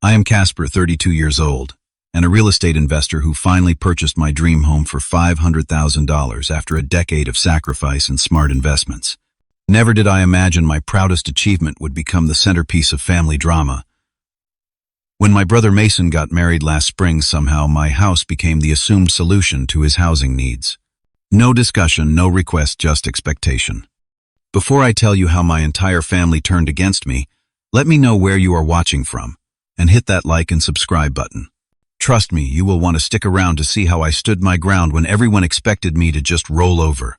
I am Casper, 32 years old, and a real estate investor who finally purchased my dream home for $500,000 after a decade of sacrifice and smart investments. Never did I imagine my proudest achievement would become the centerpiece of family drama. When my brother Mason got married last spring, somehow my house became the assumed solution to his housing needs. No discussion, no request, just expectation. Before I tell you how my entire family turned against me, let me know where you are watching from, and hit that like and subscribe button. Trust me, you will want to stick around to see how I stood my ground when everyone expected me to just roll over.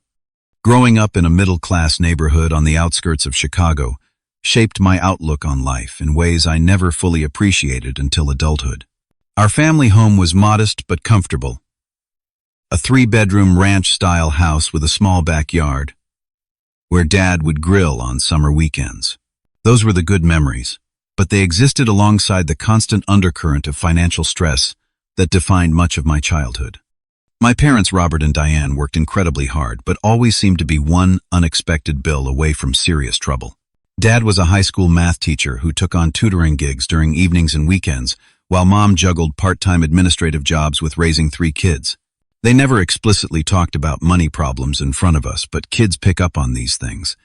Growing up in a middle-class neighborhood on the outskirts of Chicago shaped my outlook on life in ways I never fully appreciated until adulthood. Our family home was modest but comfortable. A 3-bedroom ranch-style house with a small backyard, where Dad would grill on summer weekends. Those were the good memories, but they existed alongside the constant undercurrent of financial stress that defined much of my childhood. My parents, Robert and Diane, worked incredibly hard, but always seemed to be one unexpected bill away from serious trouble. Dad was a high school math teacher who took on tutoring gigs during evenings and weekends, while Mom juggled part-time administrative jobs with raising 3 kids. They never explicitly talked about money problems in front of us, but kids pick up on these things.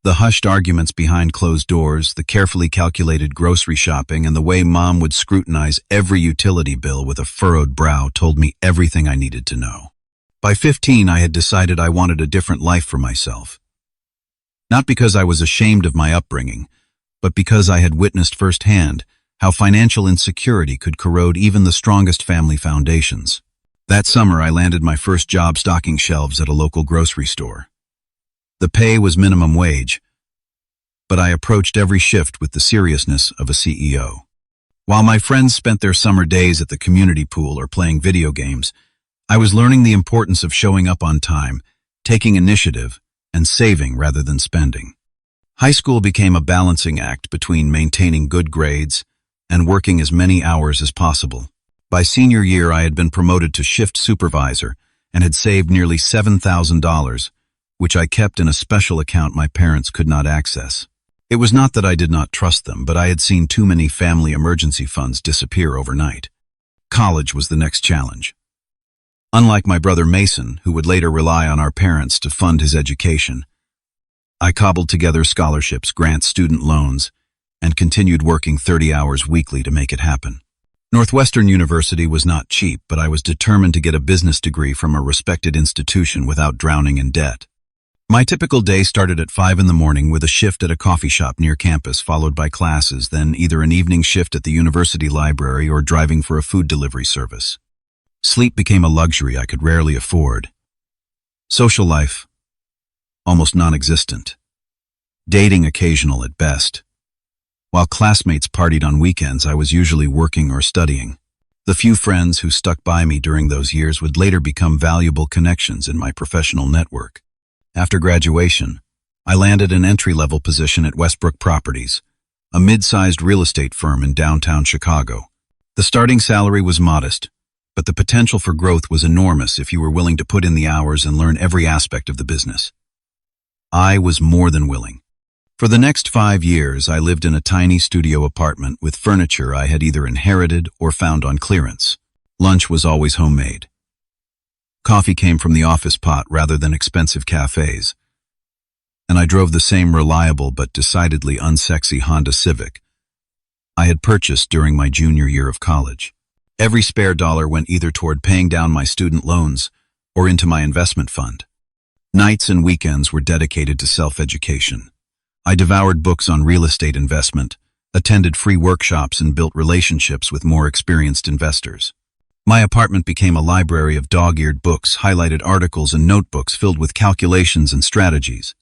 The hushed arguments behind closed doors, the carefully calculated grocery shopping, and the way Mom would scrutinize every utility bill with a furrowed brow told me everything I needed to know. By 15, I had decided I wanted a different life for myself. Not because I was ashamed of my upbringing, but because I had witnessed firsthand how financial insecurity could corrode even the strongest family foundations. That summer, I landed my first job stocking shelves at a local grocery store. The pay was minimum wage, but I approached every shift with the seriousness of a CEO. While my friends spent their summer days at the community pool or playing video games, I was learning the importance of showing up on time, taking initiative, and saving rather than spending. High school became a balancing act between maintaining good grades and working as many hours as possible. By senior year, I had been promoted to shift supervisor and had saved nearly $7,000, which I kept in a special account my parents could not access. It was not that I did not trust them, but I had seen too many family emergency funds disappear overnight. College was the next challenge. Unlike my brother Mason, who would later rely on our parents to fund his education, I cobbled together scholarships, grants, student loans, and continued working 30 hours weekly to make it happen. Northwestern University was not cheap, but I was determined to get a business degree from a respected institution without drowning in debt. My typical day started at 5 in the morning with a shift at a coffee shop near campus, followed by classes, then either an evening shift at the university library or driving for a food delivery service. Sleep became a luxury I could rarely afford. Social life, almost non-existent. Dating occasional at best. While classmates partied on weekends, I was usually working or studying. The few friends who stuck by me during those years would later become valuable connections in my professional network. After graduation, I landed an entry-level position at Westbrook Properties, a mid-sized real estate firm in downtown Chicago. The starting salary was modest, but the potential for growth was enormous if you were willing to put in the hours and learn every aspect of the business. I was more than willing. For the next 5 years, I lived in a tiny studio apartment with furniture I had either inherited or found on clearance. Lunch was always homemade. Coffee came from the office pot rather than expensive cafes. And I drove the same reliable but decidedly unsexy Honda Civic I had purchased during my junior year of college. Every spare dollar went either toward paying down my student loans or into my investment fund. Nights and weekends were dedicated to self-education. I devoured books on real estate investment, attended free workshops, and built relationships with more experienced investors. My apartment became a library of dog-eared books, highlighted articles, and notebooks filled with calculations and strategies.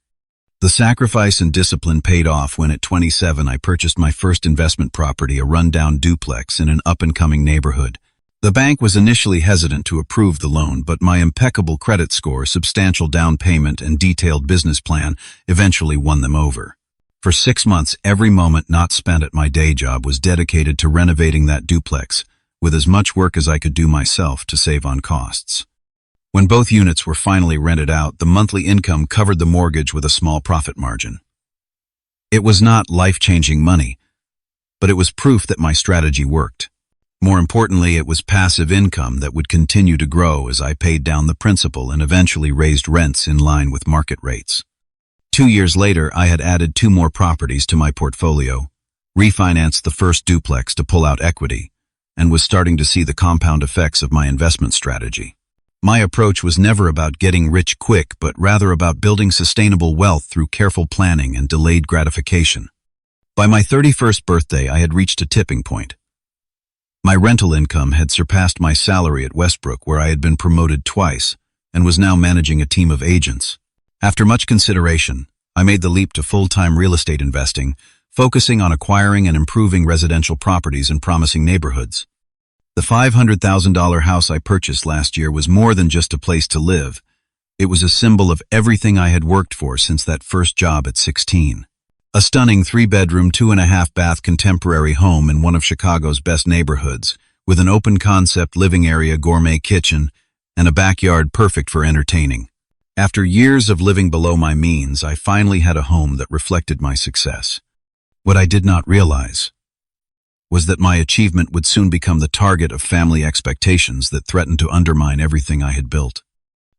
The sacrifice and discipline paid off when at 27 I purchased my first investment property, a rundown duplex in an up-and-coming neighborhood. The bank was initially hesitant to approve the loan, but my impeccable credit score, substantial down payment, and detailed business plan eventually won them over. For 6 months, every moment not spent at my day job was dedicated to renovating that duplex, with as much work as I could do myself to save on costs. When both units were finally rented out, the monthly income covered the mortgage with a small profit margin. It was not life-changing money, but it was proof that my strategy worked. More importantly, it was passive income that would continue to grow as I paid down the principal and eventually raised rents in line with market rates. 2 years later, I had added 2 more properties to my portfolio, refinanced the first duplex to pull out equity, and was starting to see the compound effects of my investment strategy. My approach was never about getting rich quick, but rather about building sustainable wealth through careful planning and delayed gratification. By my 31st birthday, I had reached a tipping point. My rental income had surpassed my salary at Westbrook, where I had been promoted twice, and was now managing a team of agents. After much consideration, I made the leap to full-time real estate investing, focusing on acquiring and improving residential properties in promising neighborhoods. The $500,000 house I purchased last year was more than just a place to live. It was a symbol of everything I had worked for since that first job at 16. A stunning 3-bedroom, 2.5-bath contemporary home in one of Chicago's best neighborhoods, with an open-concept living area, gourmet kitchen, and a backyard perfect for entertaining. After years of living below my means, I finally had a home that reflected my success. What I did not realize was that my achievement would soon become the target of family expectations that threatened to undermine everything I had built.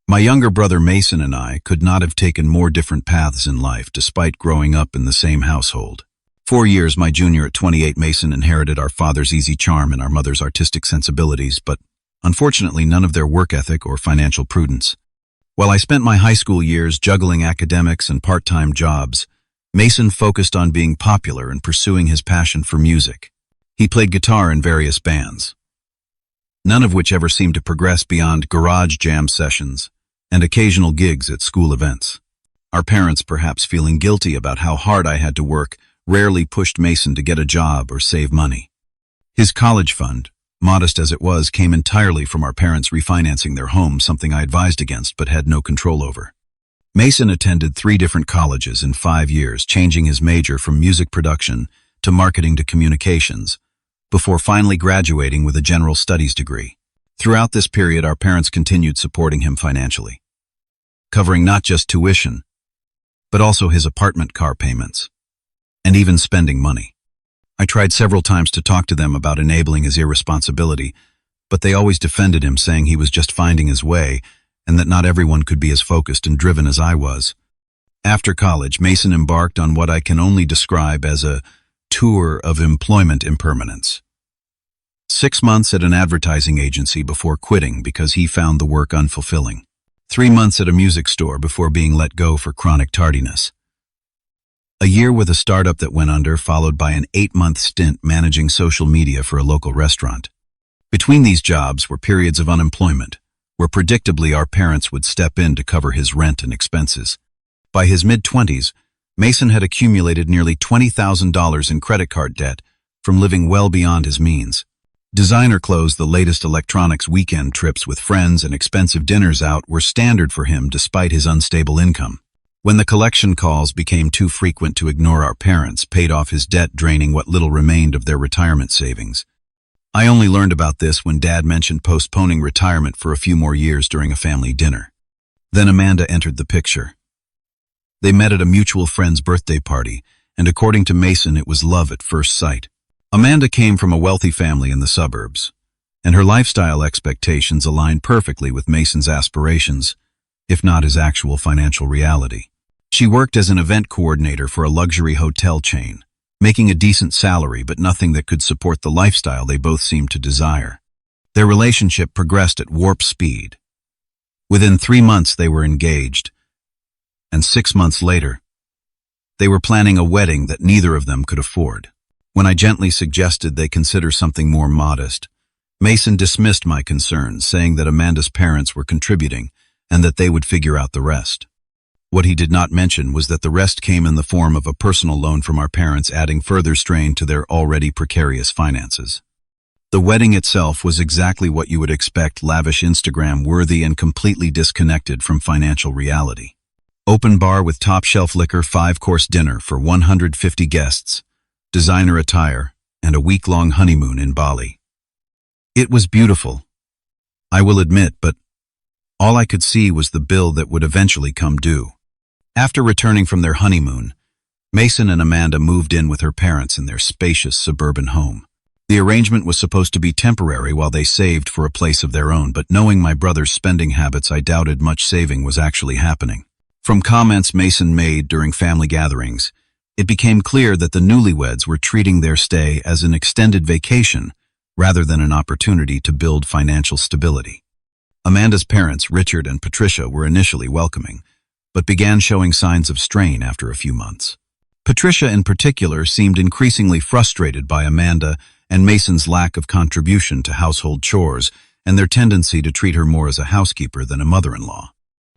My younger brother Mason and I could not have taken more different paths in life despite growing up in the same household. 4 years my junior at 28, Mason inherited our father's easy charm and our mother's artistic sensibilities, but unfortunately none of their work ethic or financial prudence. While I spent my high school years juggling academics and part-time jobs, Mason focused on being popular and pursuing his passion for music. He played guitar in various bands, none of which ever seemed to progress beyond garage jam sessions and occasional gigs at school events. Our parents, perhaps feeling guilty about how hard I had to work, rarely pushed Mason to get a job or save money. His college fund, modest as it was, came entirely from our parents refinancing their home, something I advised against but had no control over. Mason attended 3 different colleges in 5 years, changing his major from music production to marketing to communications, before finally graduating with a general studies degree. Throughout this period, our parents continued supporting him financially, covering not just tuition, but also his apartment, car payments, and even spending money. I tried several times to talk to them about enabling his irresponsibility, but they always defended him, saying he was just finding his way and that not everyone could be as focused and driven as I was. After college, Mason embarked on what I can only describe as a tour of employment impermanence. 6 months at an advertising agency before quitting because he found the work unfulfilling. 3 months at a music store before being let go for chronic tardiness. A year with a startup that went under, followed by an 8-month stint managing social media for a local restaurant. Between these jobs were periods of unemployment, where predictably our parents would step in to cover his rent and expenses. By his mid-20s, Mason had accumulated nearly $20,000 in credit card debt from living well beyond his means. Designer clothes, the latest electronics, weekend trips with friends, and expensive dinners out were standard for him despite his unstable income. When the collection calls became too frequent to ignore, our parents paid off his debt, draining what little remained of their retirement savings. I only learned about this when Dad mentioned postponing retirement for a few more years during a family dinner. Then Amanda entered the picture. They met at a mutual friend's birthday party, and according to Mason, it was love at first sight. Amanda came from a wealthy family in the suburbs, and her lifestyle expectations aligned perfectly with Mason's aspirations, if not his actual financial reality. She worked as an event coordinator for a luxury hotel chain, making a decent salary but nothing that could support the lifestyle they both seemed to desire. Their relationship progressed at warp speed. Within 3 months they were engaged, and 6 months later, they were planning a wedding that neither of them could afford. When I gently suggested they consider something more modest, Mason dismissed my concerns, saying that Amanda's parents were contributing and that they would figure out the rest. What he did not mention was that the rest came in the form of a personal loan from our parents, adding further strain to their already precarious finances. The wedding itself was exactly what you would expect, lavish, Instagram-worthy, and completely disconnected from financial reality. Open bar with top-shelf liquor, 5-course dinner for 150 guests, designer attire, and a week-long honeymoon in Bali. It was beautiful, I will admit, but all I could see was the bill that would eventually come due. After returning from their honeymoon, Mason and Amanda moved in with her parents in their spacious suburban home. The arrangement was supposed to be temporary while they saved for a place of their own, but knowing my brother's spending habits, I doubted much saving was actually happening. From comments Mason made during family gatherings, it became clear that the newlyweds were treating their stay as an extended vacation rather than an opportunity to build financial stability. Amanda's parents, Richard and Patricia, were initially welcoming, but began showing signs of strain after a few months. Patricia in particular seemed increasingly frustrated by Amanda and Mason's lack of contribution to household chores and their tendency to treat her more as a housekeeper than a mother-in-law.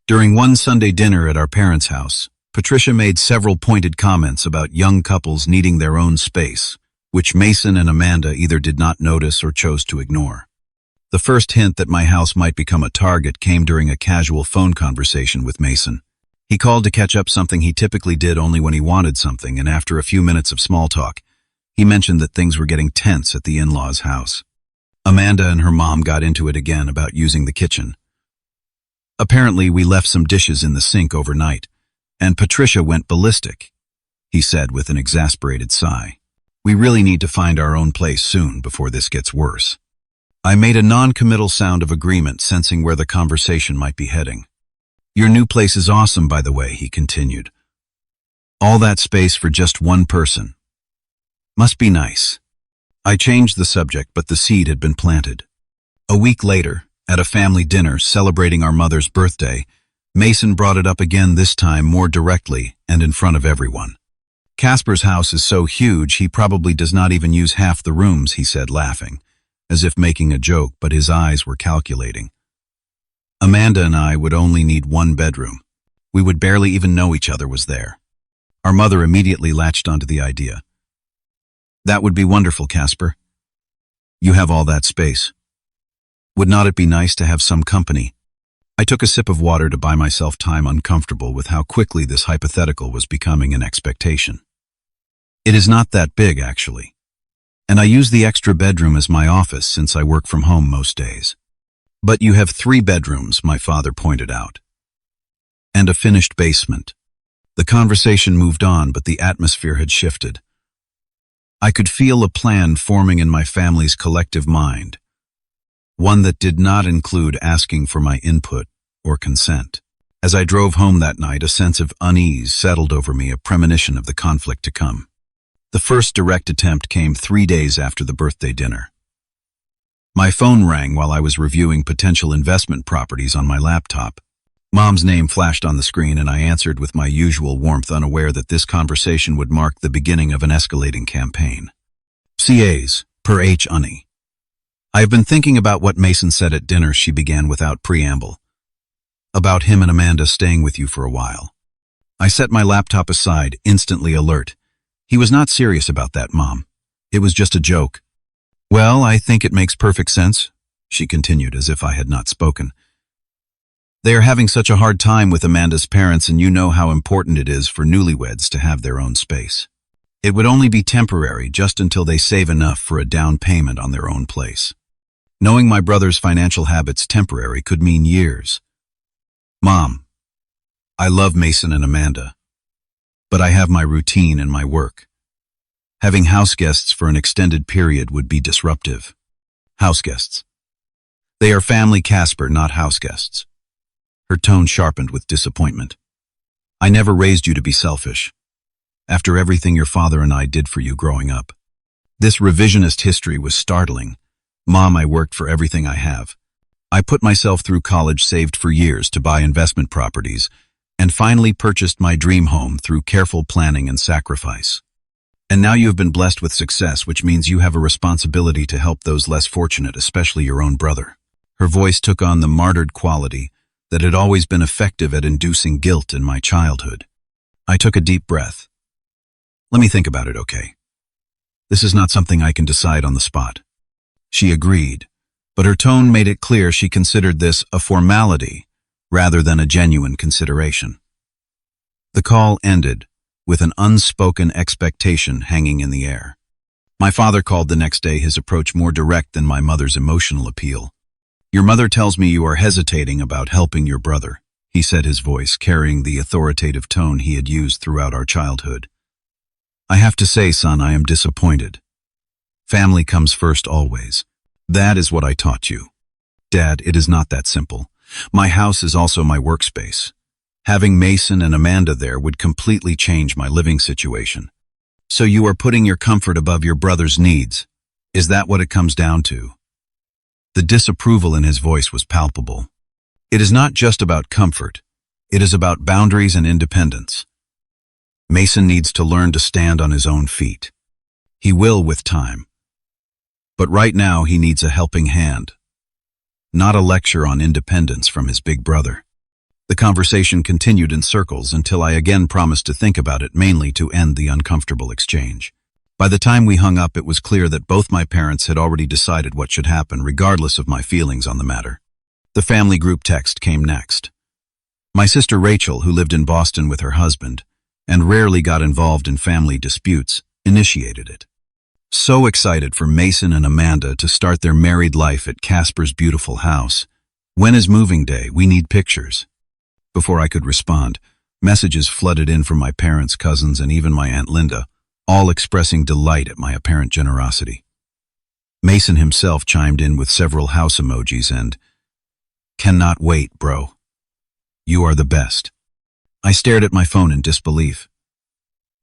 During one Sunday dinner at our parents' house, Patricia made several pointed comments about young couples needing their own space, which Mason and Amanda either did not notice or chose to ignore. The first hint that my house might become a target came during a casual phone conversation with Mason. He called to catch up something he typically did only when he wanted something, and after a few minutes of small talk, he mentioned that things were getting tense at the in-laws' house. Amanda and her mom got into it again about using the kitchen. Apparently, we left some dishes in the sink overnight, and Patricia went ballistic, he said with an exasperated sigh. We really need to find our own place soon before this gets worse. I made a non-committal sound of agreement, sensing where the conversation might be heading. Your new place is awesome, by the way, he continued. All that space for just one person. Must be nice. I changed the subject, but the seed had been planted. A week later, at a family dinner celebrating our mother's birthday, Mason brought it up again, this time more directly and in front of everyone. Casper's house is so huge he probably does not even use half the rooms, he said, laughing, as if making a joke, but his eyes were calculating. Amanda and I would only need one bedroom. We would barely even know each other was there. Our mother immediately latched onto the idea. That would be wonderful, Casper. You have all that space. Would not it be nice to have some company? I took a sip of water to buy myself time, uncomfortable with how quickly this hypothetical was becoming an expectation. It is not that big, actually. And I use the extra bedroom as my office since I work from home most days. But you have 3 bedrooms, my father pointed out. And a finished basement. The conversation moved on, but the atmosphere had shifted. I could feel a plan forming in my family's collective mind, one that did not include asking for my input or consent. As I drove home that night, a sense of unease settled over me, a premonition of the conflict to come. The first direct attempt came 3 days after the birthday dinner. My phone rang while I was reviewing potential investment properties on my laptop. Mom's name flashed on the screen, and I answered with my usual warmth, unaware that this conversation would mark the beginning of an escalating campaign. CAs, per H. Unny. I have been thinking about what Mason said at dinner, she began without preamble. About him and Amanda staying with you for a while. I set my laptop aside, instantly alert. He was not serious about that, Mom. It was just a joke. Well, I think it makes perfect sense, she continued as if I had not spoken. They are having such a hard time with Amanda's parents, and you know how important it is for newlyweds to have their own space. It would only be temporary, just until they save enough for a down payment on their own place. Knowing my brother's financial habits, temporary could mean years. Mom, I love Mason and Amanda, but I have my routine and my work. Having house guests for an extended period would be disruptive. House guests. They are family, Casper, not house guests. Her tone sharpened with disappointment. I never raised you to be selfish. After everything your father and I did for you growing up. This revisionist history was startling. Mom, I worked for everything I have. I put myself through college, saved for years to buy investment properties, and finally purchased my dream home through careful planning and sacrifice. And now you have been blessed with success, which means you have a responsibility to help those less fortunate, especially your own brother. Her voice took on the martyred quality that had always been effective at inducing guilt in my childhood. I took a deep breath. Let me think about it, okay? This is not something I can decide on the spot. She agreed, but her tone made it clear she considered this a formality rather than a genuine consideration. The call ended with an unspoken expectation hanging in the air. My father called the next day, his approach more direct than my mother's emotional appeal. Your mother tells me you are hesitating about helping your brother, he said, his voice carrying the authoritative tone he had used throughout our childhood. I have to say, son, I am disappointed. Family comes first always. That is what I taught you. Dad, it is not that simple. My house is also my workspace. Having Mason and Amanda there would completely change my living situation. So you are putting your comfort above your brother's needs. Is that what it comes down to? The disapproval in his voice was palpable. It is not just about comfort. It is about boundaries and independence. Mason needs to learn to stand on his own feet. He will with time. But right now he needs a helping hand, not a lecture on independence from his big brother. The conversation continued in circles until I again promised to think about it, mainly to end the uncomfortable exchange. By the time we hung up, it was clear that both my parents had already decided what should happen, regardless of my feelings on the matter. The family group text came next. My sister Rachel, who lived in Boston with her husband and rarely got involved in family disputes, initiated it. So excited for Mason and Amanda to start their married life at Casper's beautiful house. When is moving day? We need pictures. Before I could respond, messages flooded in from my parents, cousins, and even my Aunt Linda, all expressing delight at my apparent generosity. Mason himself chimed in with several house emojis and, "Cannot wait, bro. You are the best." I stared at my phone in disbelief.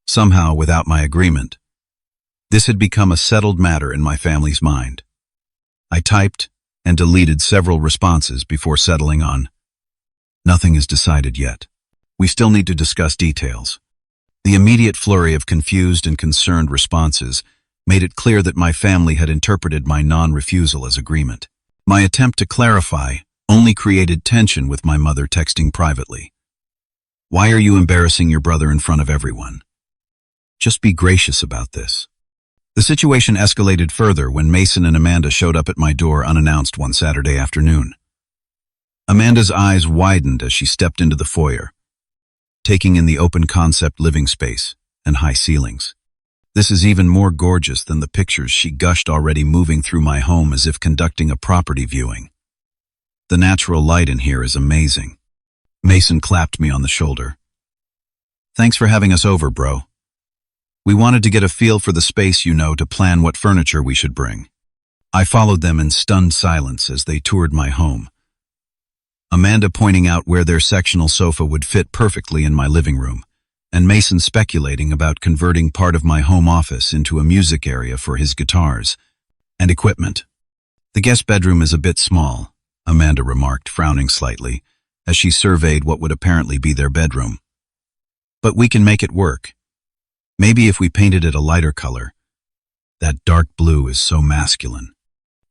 Somehow, without my agreement, this had become a settled matter in my family's mind. I typed and deleted several responses before settling on, "Nothing is decided yet. We still need to discuss details." The immediate flurry of confused and concerned responses made it clear that my family had interpreted my non-refusal as agreement. My attempt to clarify only created tension, with my mother texting privately, "Why are you embarrassing your brother in front of everyone? Just be gracious about this." The situation escalated further when Mason and Amanda showed up at my door unannounced one Saturday afternoon. Amanda's eyes widened as she stepped into the foyer, taking in the open-concept living space and high ceilings. "This is even more gorgeous than the pictures," she gushed, already moving through my home as if conducting a property viewing. "The natural light in here is amazing." Mason clapped me on the shoulder. "Thanks for having us over, bro. We wanted to get a feel for the space, to plan what furniture we should bring." I followed them in stunned silence as they toured my home, Amanda pointing out where their sectional sofa would fit perfectly in my living room, and Mason speculating about converting part of my home office into a music area for his guitars and equipment. "The guest bedroom is a bit small," Amanda remarked, frowning slightly, as she surveyed what would apparently be their bedroom. "But we can make it work. Maybe if we painted it a lighter color. That dark blue is so masculine."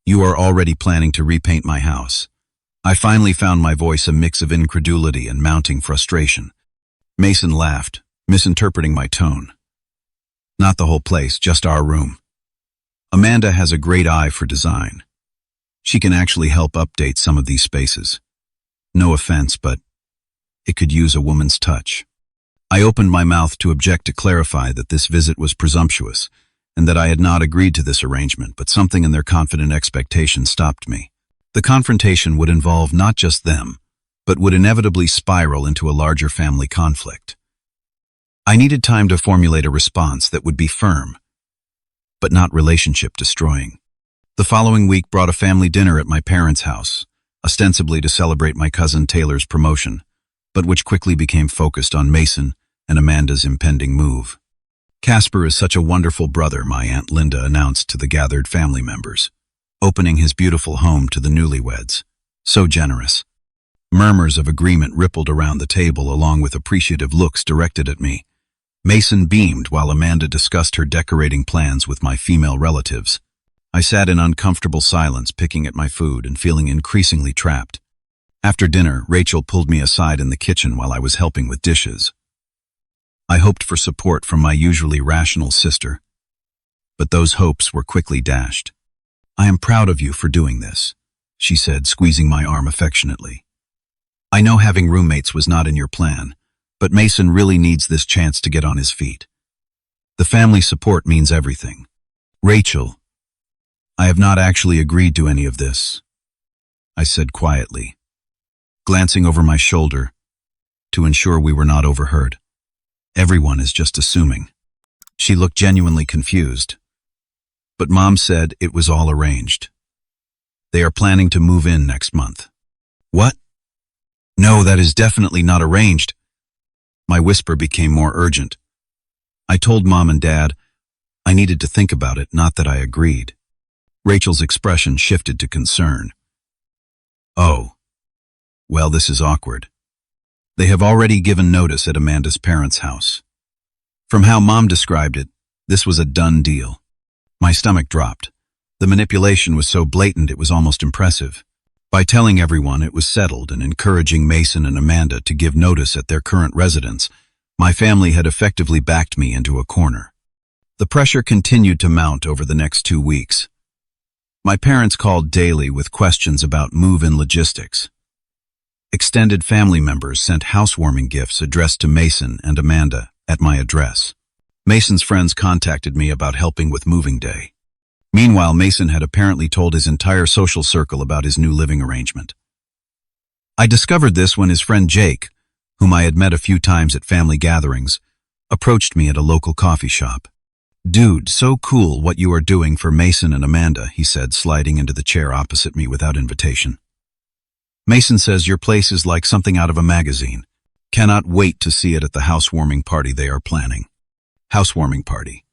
"You are already planning to repaint my house." I finally found my voice a mix of incredulity and mounting frustration. Mason laughed, misinterpreting my tone. "Not the whole place, just our room. Amanda has a great eye for design. She can actually help update some of these spaces. No offense, but it could use a woman's touch." I opened my mouth to object, to clarify that this visit was presumptuous and that I had not agreed to this arrangement, but something in their confident expectation stopped me. The confrontation would involve not just them, but would inevitably spiral into a larger family conflict. I needed time to formulate a response that would be firm, but not relationship-destroying. The following week brought a family dinner at my parents' house, ostensibly to celebrate my cousin Taylor's promotion, but which quickly became focused on Mason and Amanda's impending move. "Casper is such a wonderful brother," my Aunt Linda announced to the gathered family members, opening his beautiful home to the newlyweds. "So generous." Murmurs of agreement rippled around the table, along with appreciative looks directed at me. Mason beamed while Amanda discussed her decorating plans with my female relatives. I sat in uncomfortable silence, picking at my food and feeling increasingly trapped. After dinner, Rachel pulled me aside in the kitchen while I was helping with dishes. I hoped for support from my usually rational sister, but those hopes were quickly dashed. "I am proud of you for doing this," she said, squeezing my arm affectionately. "I know having roommates was not in your plan, but Mason really needs this chance to get on his feet. The family support means everything." "Rachel, I have not actually agreed to any of this," I said quietly, glancing over my shoulder to ensure we were not overheard. "Everyone is just assuming." She looked genuinely confused. But Mom said it was all arranged. They are planning to move in next month. What? No, that is definitely not arranged. My whisper became more urgent. I told Mom and Dad I needed to think about it, not that I agreed. Rachel's expression shifted to concern. Oh. Well, this is awkward. They have already given notice at Amanda's parents' house. From how Mom described it, this was a done deal. My stomach dropped. The manipulation was so blatant it was almost impressive. By telling everyone it was settled and encouraging Mason and Amanda to give notice at their current residence, my family had effectively backed me into a corner. The pressure continued to mount over the next 2 weeks. My parents called daily with questions about move-in logistics. Extended family members sent housewarming gifts addressed to Mason and Amanda at my address. Mason's friends contacted me about helping with moving day. Meanwhile, Mason had apparently told his entire social circle about his new living arrangement. I discovered this when his friend Jake, whom I had met a few times at family gatherings, approached me at a local coffee shop. "Dude, so cool what you are doing for Mason and Amanda," he said, sliding into the chair opposite me without invitation. "Mason says your place is like something out of a magazine. Cannot wait to see it at the housewarming party they are planning." Housewarming party.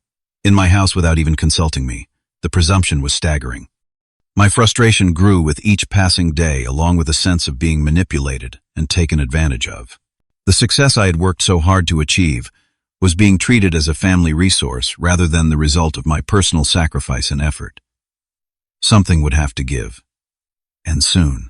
In my house without even consulting me. The presumption was staggering. My frustration grew with each passing day, along with a sense of being manipulated and taken advantage of. The success I had worked so hard to achieve was being treated as a family resource rather than the result of my personal sacrifice and effort. Something would have to give. And soon.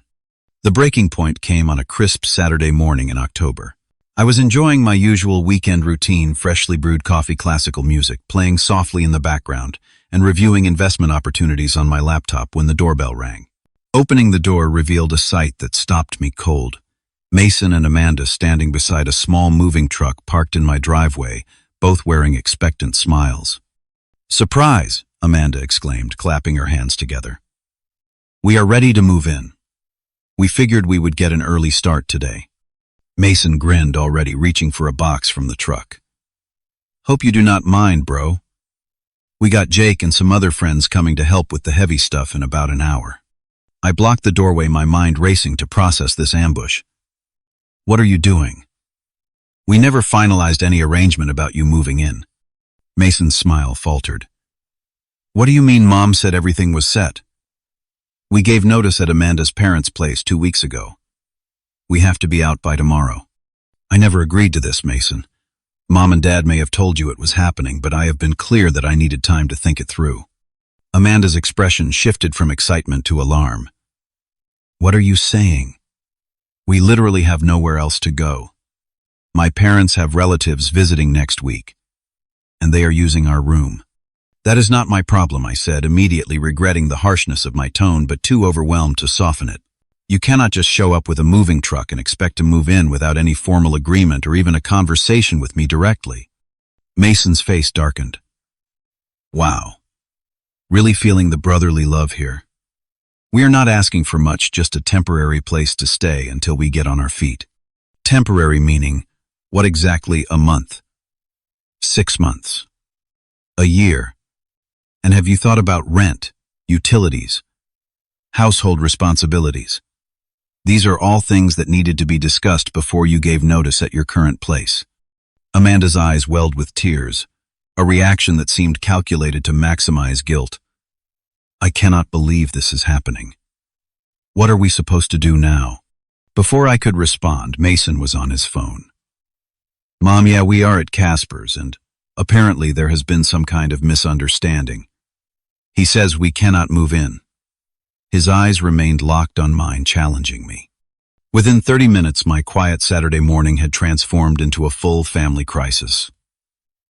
The breaking point came on a crisp Saturday morning in October. I was enjoying my usual weekend routine, freshly brewed coffee, classical music, playing softly in the background, and reviewing investment opportunities on my laptop when the doorbell rang. Opening the door revealed a sight that stopped me cold. Mason and Amanda standing beside a small moving truck parked in my driveway, both wearing expectant smiles. "Surprise!" Amanda exclaimed, clapping her hands together. "We are ready to move in. We figured we would get an early start today." Mason grinned, already reaching for a box from the truck. "Hope you do not mind, bro. We got Jake and some other friends coming to help with the heavy stuff in about an hour." I blocked the doorway, my mind racing to process this ambush. "What are you doing?" "We never finalized any arrangement about you moving in." Mason's smile faltered. "What do you mean Mom said everything was set?" "We gave notice at Amanda's parents' place 2 weeks ago. We have to be out by tomorrow." "I never agreed to this, Mason. Mom and Dad may have told you it was happening, but I have been clear that I needed time to think it through." Amanda's expression shifted from excitement to alarm. "What are you saying? We literally have nowhere else to go. My parents have relatives visiting next week, and they are using our room." "That is not my problem," I said, immediately regretting the harshness of my tone, but too overwhelmed to soften it. "You cannot just show up with a moving truck and expect to move in without any formal agreement or even a conversation with me directly." Mason's face darkened. "Wow. Really feeling the brotherly love here. We are not asking for much, just a temporary place to stay until we get on our feet." Temporary meaning, what exactly? A month? 6 months? A year? And have you thought about rent, utilities, household responsibilities? These are all things that needed to be discussed before you gave notice at your current place. Amanda's eyes welled with tears, a reaction that seemed calculated to maximize guilt. "I cannot believe this is happening. What are we supposed to do now?" Before I could respond, Mason was on his phone. "Mom, yeah, we are at Casper's, and apparently there has been some kind of misunderstanding. He says we cannot move in." His eyes remained locked on mine, challenging me. Within 30 minutes, my quiet Saturday morning had transformed into a full family crisis.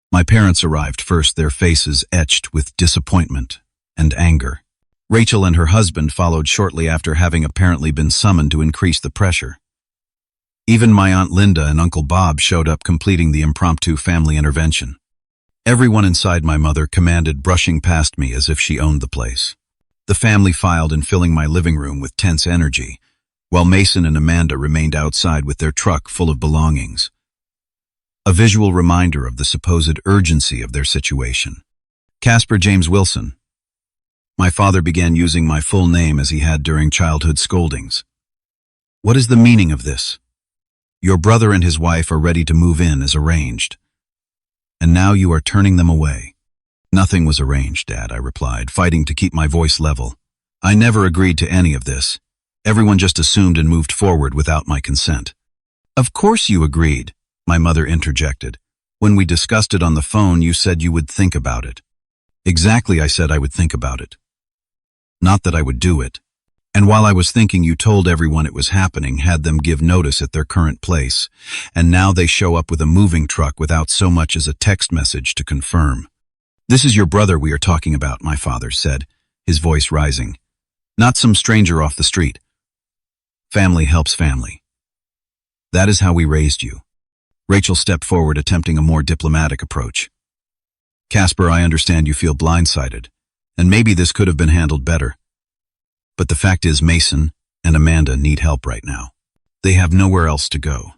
My parents arrived first, their faces etched with disappointment and anger. Rachel and her husband followed shortly after, having apparently been summoned to increase the pressure. Even my Aunt Linda and Uncle Bob showed up, completing the impromptu family intervention. Everyone inside my mother commanded, brushing past me as if she owned the place. The family filed in, filling my living room with tense energy, while Mason and Amanda remained outside with their truck full of belongings. a visual reminder of the supposed urgency of their situation. Casper James Wilson. My father began using my full name as he had during childhood scoldings. What is the meaning of this? Your brother and his wife are ready to move in as arranged. And now you are turning them away. Nothing was arranged, Dad, I replied, fighting to keep my voice level. I never agreed to any of this. Everyone just assumed and moved forward without my consent. Of course you agreed, my mother interjected. When we discussed it on the phone, you said you would think about it. Exactly, I said I would think about it. Not that I would do it. And while I was thinking, you told everyone it was happening, had them give notice at their current place, and now they show up with a moving truck without so much as a text message to confirm. This is your brother we are talking about, my father said, his voice rising. Not some stranger off the street. Family helps family. That is how we raised you. Rachel stepped forward, attempting a more diplomatic approach. Casper, I understand you feel blindsided, and maybe this could have been handled better. But the fact is, Mason and Amanda need help right now. They have nowhere else to go.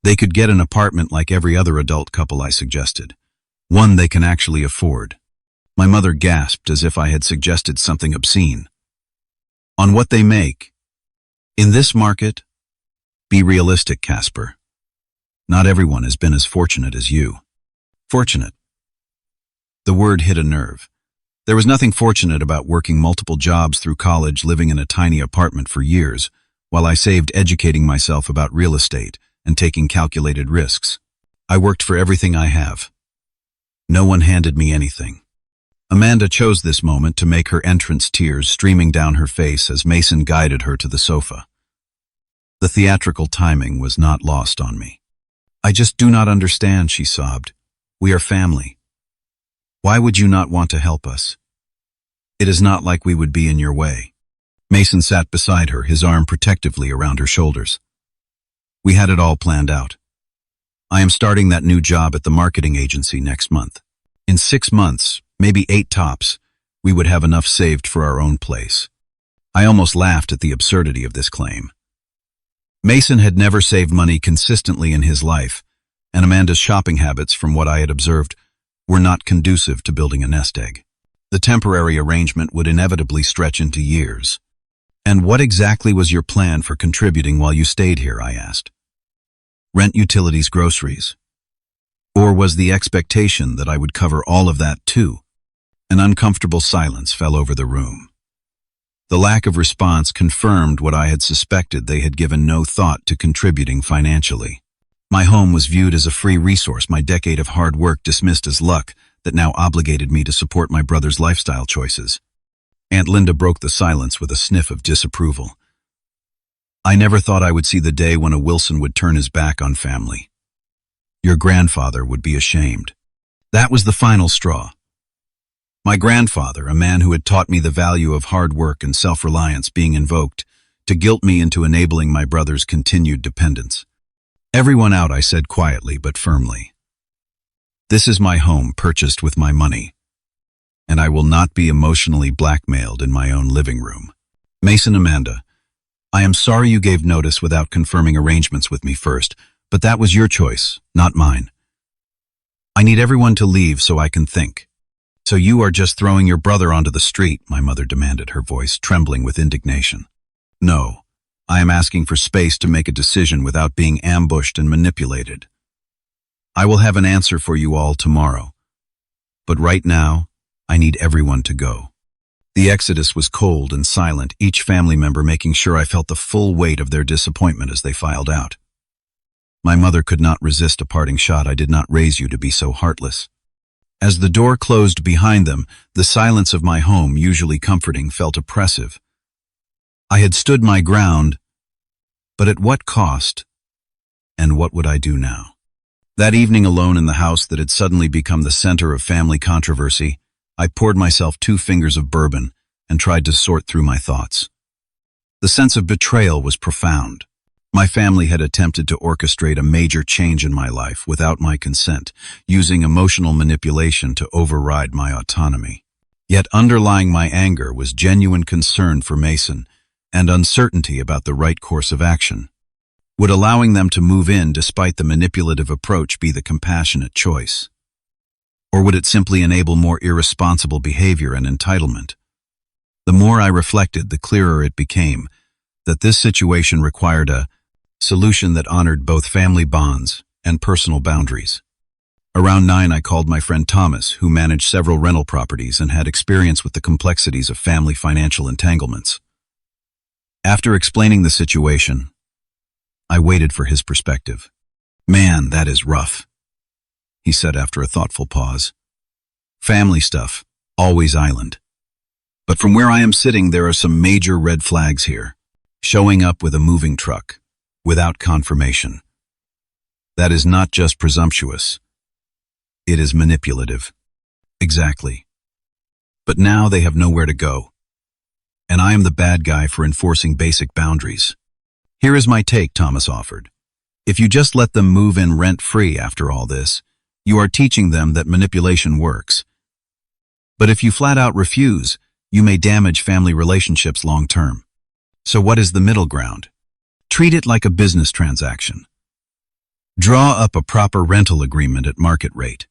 They could get an apartment like every other adult couple I suggested. One they can actually afford. My mother gasped as if I had suggested something obscene. On what they make. In this market, be realistic, Casper. Not everyone has been as fortunate as you. Fortunate. The word hit a nerve. There was nothing fortunate about working multiple jobs through college, living in a tiny apartment for years, while I saved educating myself about real estate and taking calculated risks. I worked for everything I have. No one handed me anything. Amanda chose this moment to make her entrance, tears streaming down her face as Mason guided her to the sofa. The theatrical timing was not lost on me. I just do not understand, she sobbed. We are family. Why would you not want to help us? It is not like we would be in your way. Mason sat beside her, his arm protectively around her shoulders. We had it all planned out. I am starting that new job at the marketing agency next month. In 6 months, maybe 8 tops, we would have enough saved for our own place. I almost laughed at the absurdity of this claim. Mason had never saved money consistently in his life, and Amanda's shopping habits, from what I had observed, were not conducive to building a nest egg. The temporary arrangement would inevitably stretch into years. And what exactly was your plan for contributing while you stayed here, I asked. Rent, utilities, groceries. Or was the expectation that I would cover all of that too? An uncomfortable silence fell over the room. The lack of response confirmed what I had suspected. They had given no thought to contributing financially. My home was viewed as a free resource, my decade of hard work dismissed as luck that now obligated me to support my brother's lifestyle choices. Aunt Linda broke the silence with a sniff of disapproval. I never thought I would see the day when a Wilson would turn his back on family. Your grandfather would be ashamed. That was the final straw. My grandfather, a man who had taught me the value of hard work and self-reliance, being invoked to guilt me into enabling my brother's continued dependence. Everyone out, I said quietly but firmly. This is my home, purchased with my money, and I will not be emotionally blackmailed in my own living room. Mason, Amanda, I am sorry you gave notice without confirming arrangements with me first, but that was your choice, not mine. I need everyone to leave so I can think. So you are just throwing your brother onto the street, my mother demanded, her voice trembling with indignation. No, I am asking for space to make a decision without being ambushed and manipulated. I will have an answer for you all tomorrow. But right now, I need everyone to go. The exodus was cold and silent, each family member making sure I felt the full weight of their disappointment as they filed out. My mother could not resist a parting shot. I did not raise you to be so heartless. As the door closed behind them, the silence of my home, usually comforting, felt oppressive. I had stood my ground, but at what cost? And what would I do now? That evening, alone in the house that had suddenly become the center of family controversy, I poured myself 2 fingers of bourbon and tried to sort through my thoughts. The sense of betrayal was profound. My family had attempted to orchestrate a major change in my life without my consent, using emotional manipulation to override my autonomy. Yet underlying my anger was genuine concern for Mason and uncertainty about the right course of action. Would allowing them to move in despite the manipulative approach be the compassionate choice? Or would it simply enable more irresponsible behavior and entitlement? The more I reflected, the clearer it became that this situation required a solution that honored both family bonds and personal boundaries. Around 9, I called my friend Thomas, who managed several rental properties and had experience with the complexities of family financial entanglements. After explaining the situation, I waited for his perspective. "Man, that is rough," he said after a thoughtful pause. "Family stuff, always island. But from where I am sitting, there are some major red flags here. Showing up with a moving truck, without confirmation. That is not just presumptuous. It is manipulative." "Exactly. But now they have nowhere to go. And I am the bad guy for enforcing basic boundaries." "Here is my take," Thomas offered. "If you just let them move in rent-free after all this, you are teaching them that manipulation works. But if you flat-out refuse, you may damage family relationships long-term. So what is the middle ground? Treat it like a business transaction. Draw up a proper rental agreement at market rate.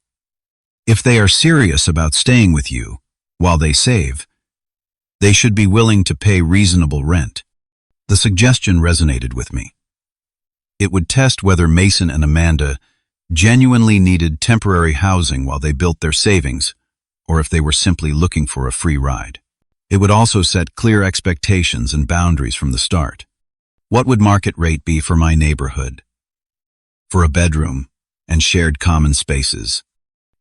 If they are serious about staying with you while they save, they should be willing to pay reasonable rent." The suggestion resonated with me. It would test whether Mason and Amanda genuinely needed temporary housing while they built their savings, or if they were simply looking for a free ride. It would also set clear expectations and boundaries from the start. What would market rate be for my neighborhood? For a bedroom and shared common spaces.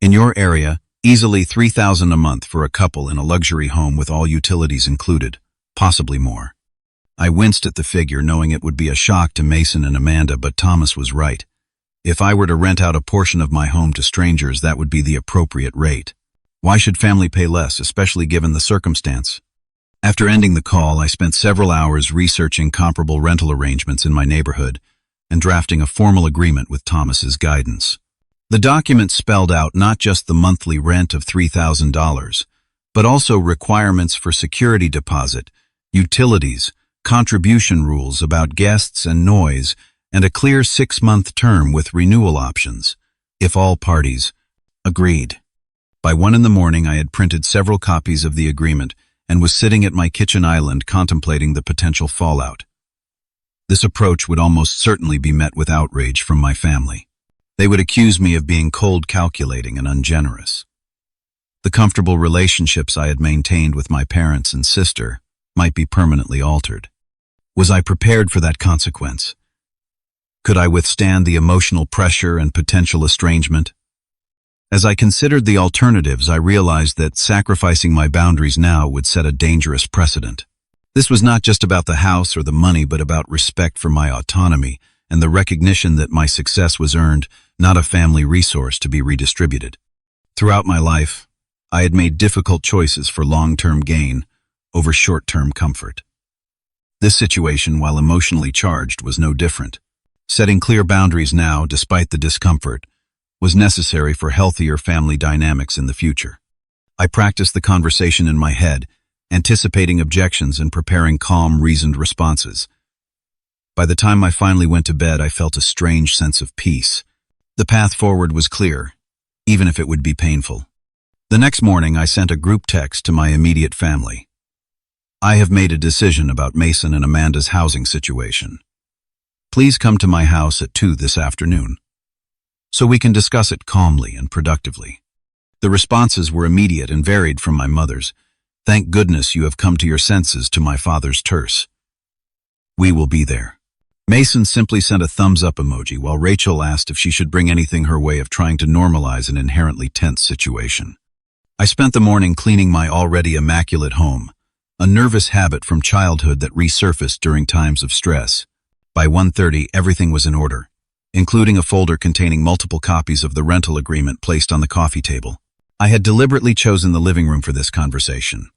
In your area, easily $3,000 a month for a couple in a luxury home with all utilities included, possibly more. I winced at the figure, knowing it would be a shock to Mason and Amanda, but Thomas was right. If I were to rent out a portion of my home to strangers, that would be the appropriate rate. Why should family pay less, especially given the circumstance? After ending the call, I spent several hours researching comparable rental arrangements in my neighborhood and drafting a formal agreement with Thomas's guidance. The document spelled out not just the monthly rent of $3,000, but also requirements for security deposit, utilities, contribution rules about guests and noise, and a clear 6-month term with renewal options, if all parties agreed. By 1 in the morning, I had printed several copies of the agreement and was sitting at my kitchen island contemplating the potential fallout. This approach would almost certainly be met with outrage from my family. They would accuse me of being cold, calculating, and ungenerous. The comfortable relationships I had maintained with my parents and sister might be permanently altered. Was I prepared for that consequence? Could I withstand the emotional pressure and potential estrangement? As I considered the alternatives, I realized that sacrificing my boundaries now would set a dangerous precedent. This was not just about the house or the money, but about respect for my autonomy and the recognition that my success was earned, not a family resource to be redistributed. Throughout my life, I had made difficult choices for long-term gain over short-term comfort. This situation, while emotionally charged, was no different. Setting clear boundaries now, despite the discomfort, was necessary for healthier family dynamics in the future. I practiced the conversation in my head, anticipating objections and preparing calm, reasoned responses. By the time I finally went to bed, I felt a strange sense of peace. The path forward was clear, even if it would be painful. The next morning, I sent a group text to my immediate family. "I have made a decision about Mason and Amanda's housing situation. Please come to my house at 2 this afternoon, so we can discuss it calmly and productively." The responses were immediate and varied from my mother's. "Thank goodness you have come to your senses," to my father's terse, "We will be there." Mason simply sent a thumbs-up emoji, while Rachel asked if she should bring anything her way, of trying to normalize an inherently tense situation. I spent the morning cleaning my already immaculate home, a nervous habit from childhood that resurfaced during times of stress. By 1:30, everything was in order, including a folder containing multiple copies of the rental agreement placed on the coffee table. I had deliberately chosen the living room for this conversation,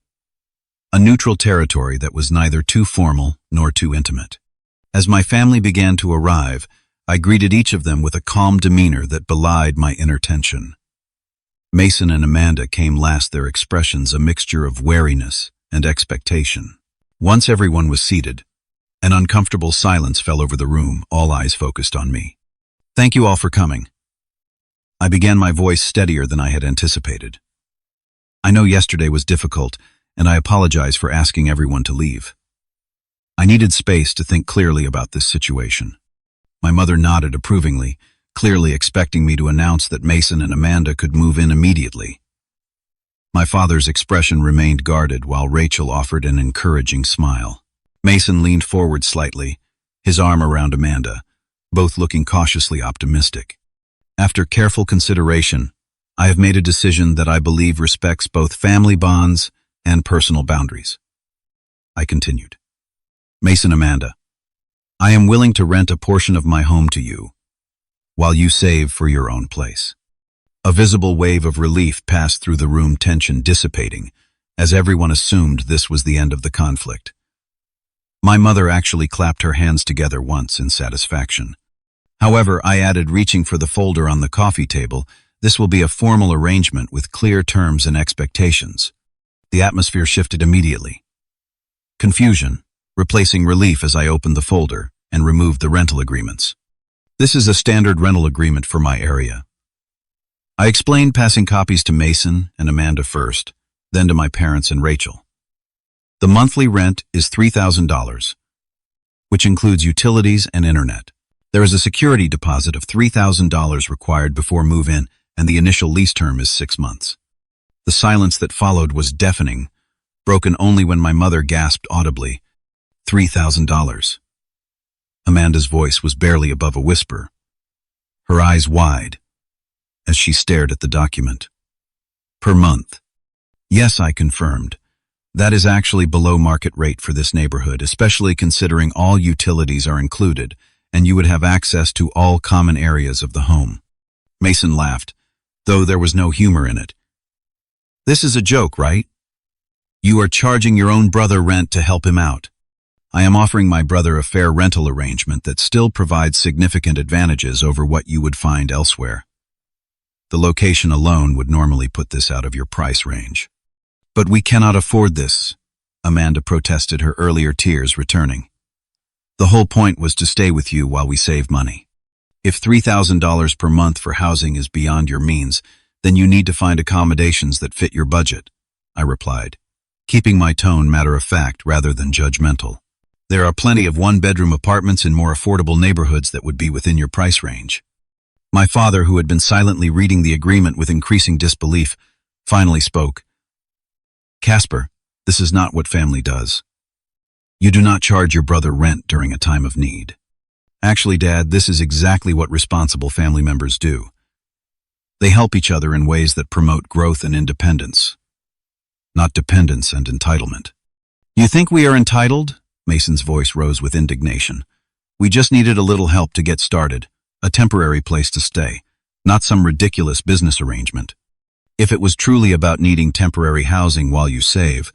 a neutral territory that was neither too formal nor too intimate. As my family began to arrive, I greeted each of them with a calm demeanor that belied my inner tension. Mason and Amanda came last, their expressions a mixture of wariness and expectation. Once everyone was seated, An uncomfortable silence fell over the room, all eyes focused on me. "Thank you all for coming." I began, my voice steadier than I had anticipated. "I know yesterday was difficult, and I apologize for asking everyone to leave. I needed space to think clearly about this situation." My mother nodded approvingly, clearly expecting me to announce that Mason and Amanda could move in immediately. My father's expression remained guarded while Rachel offered an encouraging smile. Mason leaned forward slightly, his arm around Amanda, both looking cautiously optimistic. "After careful consideration, I have made a decision that I believe respects both family bonds and personal boundaries," I continued. "Mason, Amanda, I am willing to rent a portion of my home to you, while you save for your own place." A visible wave of relief passed through the room, tension dissipating, as everyone assumed this was the end of the conflict. My mother actually clapped her hands together once in satisfaction. However, I added, reaching for the folder on the coffee table, "This will be a formal arrangement with clear terms and expectations." The atmosphere shifted immediately. Confusion, replacing relief as I opened the folder and removed the rental agreements. "This is a standard rental agreement for my area," I explained, passing copies to Mason and Amanda first, then to my parents and Rachel. "The monthly rent is $3,000, which includes utilities and internet. There is a security deposit of $3,000 required before move-in, and the initial lease term is 6 months. The silence that followed was deafening, broken only when my mother gasped audibly, $3,000. Amanda's voice was barely above a whisper, her eyes wide, as she stared at the document. "Per month." "Yes," I confirmed. "That is actually below market rate for this neighborhood, especially considering all utilities are included, and you would have access to all common areas of the home." Mason laughed, though there was no humor in it. "This is a joke, right? You are charging your own brother rent to help him out. I am offering my brother a fair rental arrangement that still provides significant advantages over what you would find elsewhere. The location alone would normally put this out of your price range." "But we cannot afford this," Amanda protested, her earlier tears returning. "The whole point was to stay with you while we save money. If $3,000 per month for housing is beyond your means, then you need to find accommodations that fit your budget," I replied, keeping my tone matter-of-fact rather than judgmental. "There are plenty of one-bedroom apartments in more affordable neighborhoods that would be within your price range." My father, who had been silently reading the agreement with increasing disbelief, finally spoke. "Casper, this is not what family does. You do not charge your brother rent during a time of need. Actually, Dad, this is exactly what responsible family members do. They help each other in ways that promote growth and independence, not dependence and entitlement." "You think we are entitled?" Mason's voice rose with indignation. "We just needed a little help to get started. A temporary place to stay, not some ridiculous business arrangement. If it was truly about needing temporary housing while you save,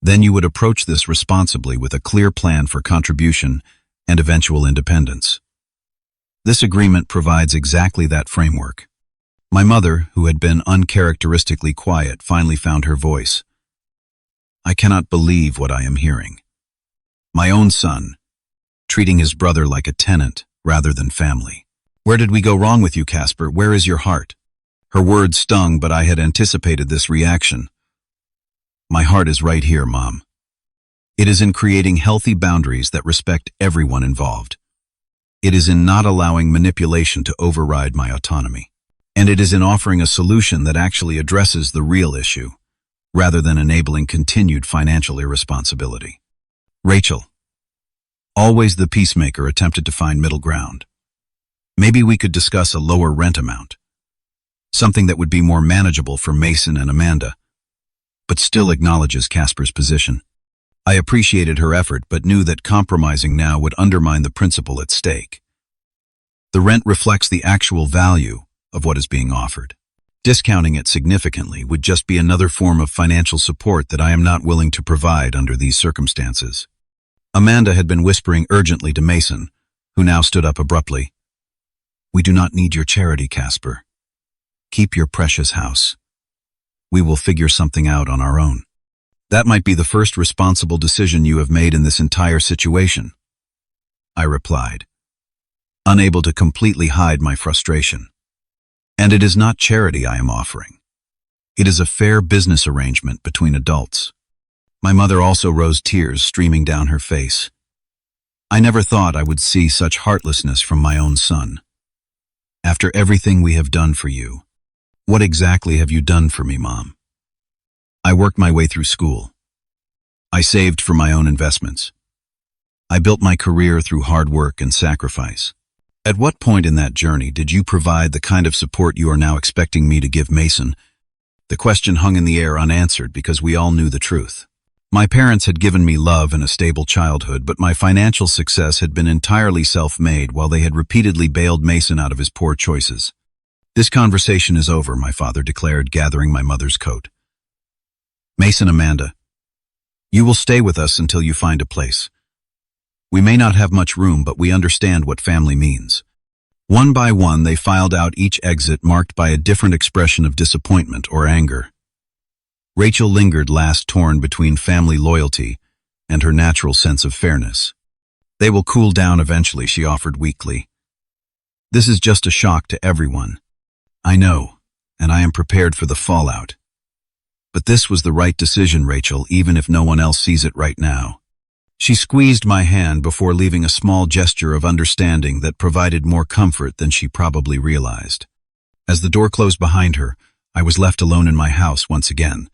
then you would approach this responsibly with a clear plan for contribution and eventual independence. This agreement provides exactly that framework." My mother, who had been uncharacteristically quiet, finally found her voice. "I cannot believe what I am hearing. My own son, treating his brother like a tenant rather than family. Where did we go wrong with you, Casper? Where is your heart?" Her words stung, but I had anticipated this reaction. "My heart is right here, Mom. It is in creating healthy boundaries that respect everyone involved. It is in not allowing manipulation to override my autonomy. And it is in offering a solution that actually addresses the real issue, rather than enabling continued financial irresponsibility." Rachel, always the peacemaker, attempted to find middle ground. "Maybe we could discuss a lower rent amount, something that would be more manageable for Mason and Amanda, but still acknowledges Casper's position." I appreciated her effort, but knew that compromising now would undermine the principle at stake. The rent reflects the actual value of what is being offered. Discounting it significantly would just be another form of financial support that I am not willing to provide under these circumstances. Amanda had been whispering urgently to Mason, who now stood up abruptly. "We do not need your charity, Casper. Keep your precious house. We will figure something out on our own." That might be the first responsible decision you have made in this entire situation, I replied, unable to completely hide my frustration. And it is not charity I am offering. It is a fair business arrangement between adults. My mother also rose, tears streaming down her face. I never thought I would see such heartlessness from my own son. After everything we have done for you, what exactly have you done for me, Mom? I worked my way through school. I saved for my own investments. I built my career through hard work and sacrifice. At what point in that journey did you provide the kind of support you are now expecting me to give Mason? The question hung in the air unanswered because we all knew the truth. My parents had given me love and a stable childhood, but my financial success had been entirely self-made while they had repeatedly bailed Mason out of his poor choices. This conversation is over, my father declared, gathering my mother's coat. Mason, Amanda, you will stay with us until you find a place. We may not have much room, but we understand what family means. One by one, they filed out each exit marked by a different expression of disappointment or anger. Rachel lingered last, torn between family loyalty and her natural sense of fairness. They will cool down eventually, she offered weakly. This is just a shock to everyone. I know, and I am prepared for the fallout. But this was the right decision, Rachel, even if no one else sees it right now. She squeezed my hand before leaving a small gesture of understanding that provided more comfort than she probably realized. As the door closed behind her, I was left alone in my house once again,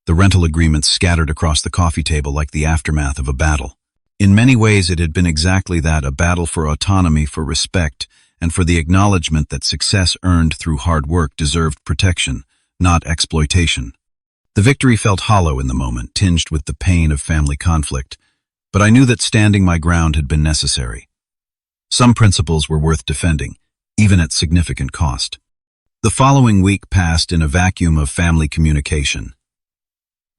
the rental agreements scattered across the coffee table like the aftermath of a battle. In many ways, it had been exactly that, a battle for autonomy, for respect, and for the acknowledgement that success earned through hard work deserved protection, not exploitation. The victory felt hollow in the moment, tinged with the pain of family conflict, but I knew that standing my ground had been necessary. Some principles were worth defending, even at significant cost. The following week passed in a vacuum of family communication.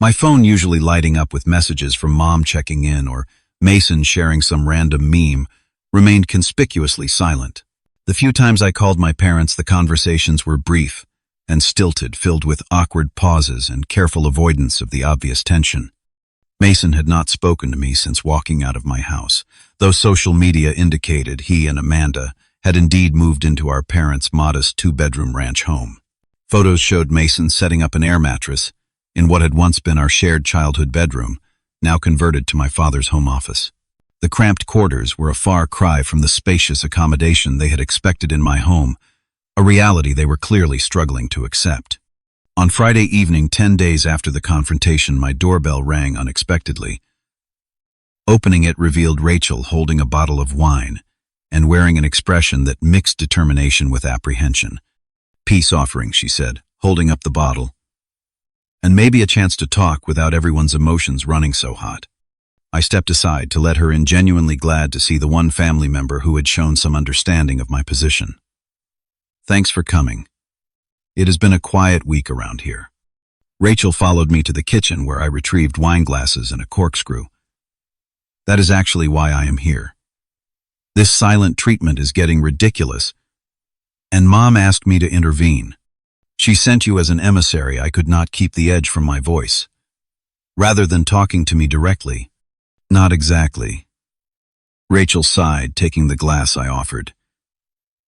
My phone usually lighting up with messages from Mom checking in or Mason sharing some random meme remained conspicuously silent. The few times I called my parents, the conversations were brief and stilted, filled with awkward pauses and careful avoidance of the obvious tension. Mason had not spoken to me since walking out of my house, though social media indicated he and Amanda had indeed moved into our parents' modest two-bedroom ranch home. Photos showed Mason setting up an air mattress in what had once been our shared childhood bedroom, now converted to my father's home office. The cramped quarters were a far cry from the spacious accommodation they had expected in my home, a reality they were clearly struggling to accept. On Friday evening, 10 days after the confrontation, my doorbell rang unexpectedly. Opening it revealed Rachel holding a bottle of wine and wearing an expression that mixed determination with apprehension. "Peace offering," she said, holding up the bottle. "And maybe a chance to talk without everyone's emotions running so hot." I stepped aside to let her in, genuinely glad to see the one family member who had shown some understanding of my position. "Thanks for coming. It has been a quiet week around here." Rachel followed me to the kitchen where I retrieved wine glasses and a corkscrew. "That is actually why I am here. This silent treatment is getting ridiculous, and Mom asked me to intervene. She sent you as an emissary." I could not keep the edge from my voice. "Rather than talking to me directly." "Not exactly." Rachel sighed, taking the glass I offered.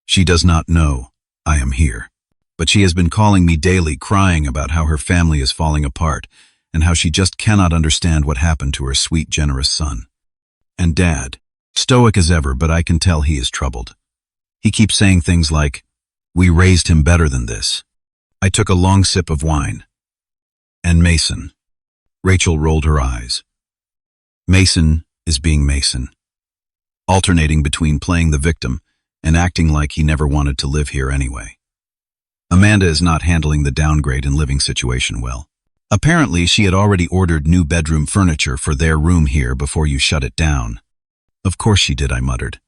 "She does not know I am here, but she has been calling me daily, crying about how her family is falling apart and how she just cannot understand what happened to her sweet, generous son. And Dad, stoic as ever, but I can tell he is troubled. He keeps saying things like, 'We raised him better than this.'" I took a long sip of wine. "And Mason?" Rachel rolled her eyes. "Mason is being Mason, alternating between playing the victim and acting like he never wanted to live here anyway. Amanda is not handling the downgrade and living situation well. Apparently, she had already ordered new bedroom furniture for their room here before you shut it down." "Of course she did," I muttered.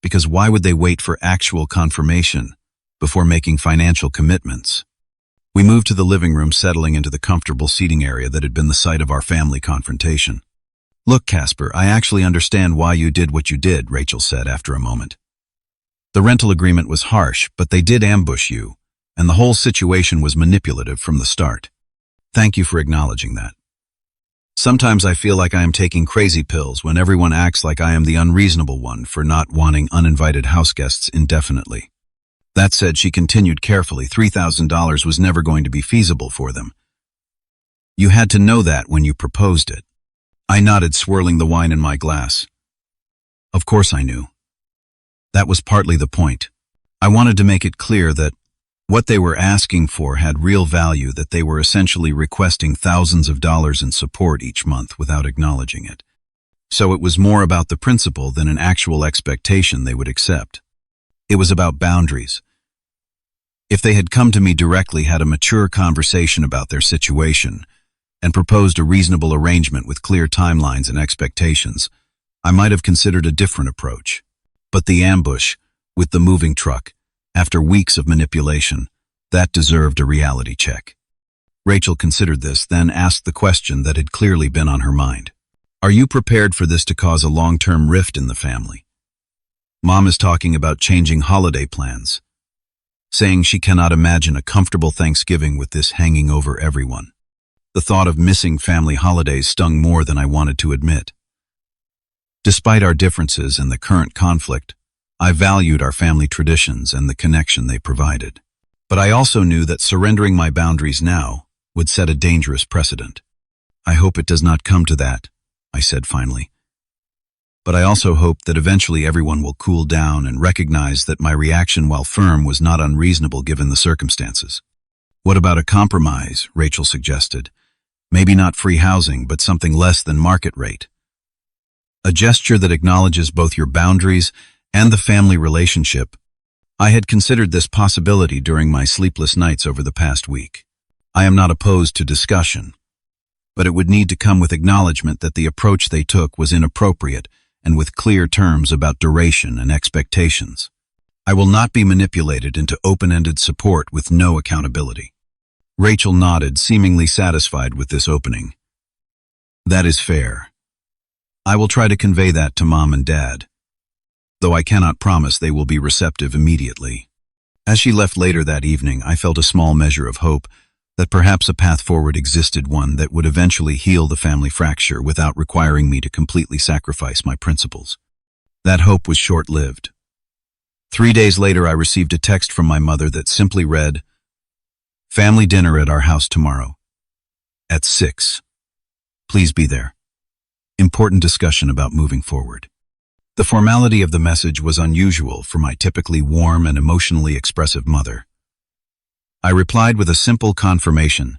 "Because why would they wait for actual confirmation before making financial commitments?" We moved to the living room, settling into the comfortable seating area that had been the site of our family confrontation. "Look, Casper, I actually understand why you did what you did," Rachel said after a moment. "The rental agreement was harsh, but they did ambush you, and the whole situation was manipulative from the start. Thank you for acknowledging that." Sometimes I feel like I am taking crazy pills when everyone acts like I am the unreasonable one for not wanting uninvited house guests indefinitely. That said, she continued carefully, $3,000 was never going to be feasible for them. You had to know that when you proposed it. I nodded, swirling the wine in my glass. Of course I knew. That was partly the point. I wanted to make it clear that what they were asking for had real value, that they were essentially requesting thousands of dollars in support each month without acknowledging it. So it was more about the principle than an actual expectation they would accept. It was about boundaries. If they had come to me directly, had a mature conversation about their situation, and proposed a reasonable arrangement with clear timelines and expectations, I might have considered a different approach. But the ambush, with the moving truck, after weeks of manipulation, that deserved a reality check. Rachel considered this, then asked the question that had clearly been on her mind. Are you prepared for this to cause a long-term rift in the family? Mom is talking about changing holiday plans, saying she cannot imagine a comfortable Thanksgiving with this hanging over everyone. The thought of missing family holidays stung more than I wanted to admit. Despite our differences and the current conflict, I valued our family traditions and the connection they provided. But I also knew that surrendering my boundaries now would set a dangerous precedent. I hope it does not come to that, I said finally. But I also hope that eventually everyone will cool down and recognize that my reaction, while firm, was not unreasonable given the circumstances. What about a compromise? Rachel suggested. Maybe not free housing, but something less than market rate. A gesture that acknowledges both your boundaries and the family relationship. I had considered this possibility during my sleepless nights over the past week. I am not opposed to discussion, but it would need to come with acknowledgement that the approach they took was inappropriate and with clear terms about duration and expectations. I will not be manipulated into open-ended support with no accountability. Rachel nodded, seemingly satisfied with this opening. That is fair. I will try to convey that to Mom and Dad, though I cannot promise they will be receptive immediately. As she left later that evening, I felt a small measure of hope that perhaps a path forward existed, one that would eventually heal the family fracture without requiring me to completely sacrifice my principles. That hope was short-lived. 3 days later, I received a text from my mother that simply read, "Family dinner at our house tomorrow. At 6. Please be there. Important discussion about moving forward." The formality of the message was unusual for my typically warm and emotionally expressive mother. I replied with a simple confirmation,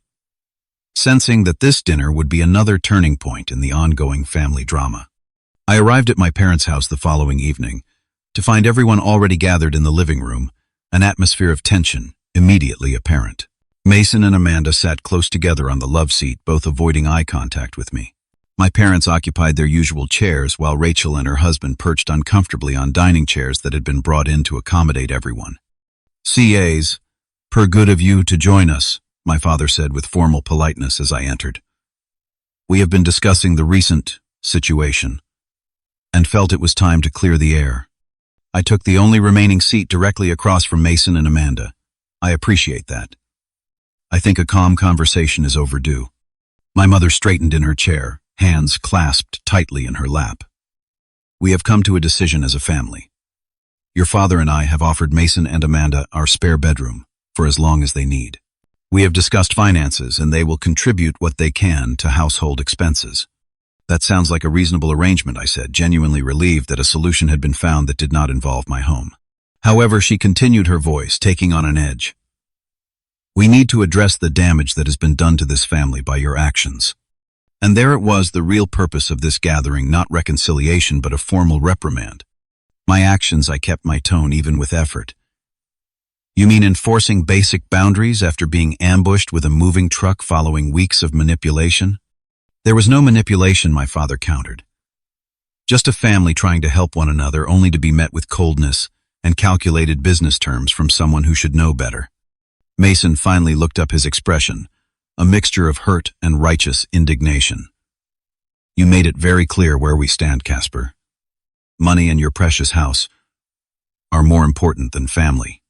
sensing that this dinner would be another turning point in the ongoing family drama. I arrived at my parents' house the following evening to find everyone already gathered in the living room, an atmosphere of tension immediately apparent. Mason and Amanda sat close together on the love seat, both avoiding eye contact with me. My parents occupied their usual chairs while Rachel and her husband perched uncomfortably on dining chairs that had been brought in to accommodate everyone. "CAs, per good of you to join us," my father said with formal politeness as I entered. "We have been discussing the recent situation and felt it was time to clear the air." I took the only remaining seat directly across from Mason and Amanda. I appreciate that. I think a calm conversation is overdue. My mother straightened in her chair, hands clasped tightly in her lap. "We have come to a decision as a family. Your father and I have offered Mason and Amanda our spare bedroom for as long as they need. We have discussed finances, and they will contribute what they can to household expenses." "That sounds like a reasonable arrangement," I said, genuinely relieved that a solution had been found that did not involve my home. However, she continued, her voice taking on an edge. "We need to address the damage that has been done to this family by your actions." And there it was, the real purpose of this gathering, not reconciliation, but a formal reprimand. My actions, I kept my tone even with effort. "You mean enforcing basic boundaries after being ambushed with a moving truck following weeks of manipulation?" "There was no manipulation," my father countered. "Just a family trying to help one another, only to be met with coldness and calculated business terms from someone who should know better." Mason finally looked up, his expression a mixture of hurt and righteous indignation. "You made it very clear where we stand, Casper. Money and your precious house are more important than family."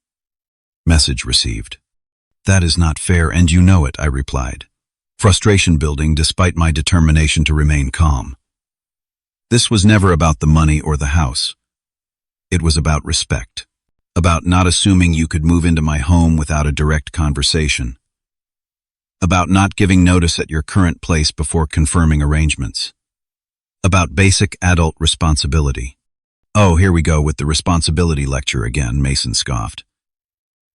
Message received. "That is not fair, and you know it," I replied. frustration building despite my determination to remain calm. This was never about the money or the house. It was about respect, about not assuming you could move into my home without a direct conversation, about not giving notice at your current place before confirming arrangements, about basic adult responsibility. Oh, here we go with the responsibility lecture again, Mason scoffed.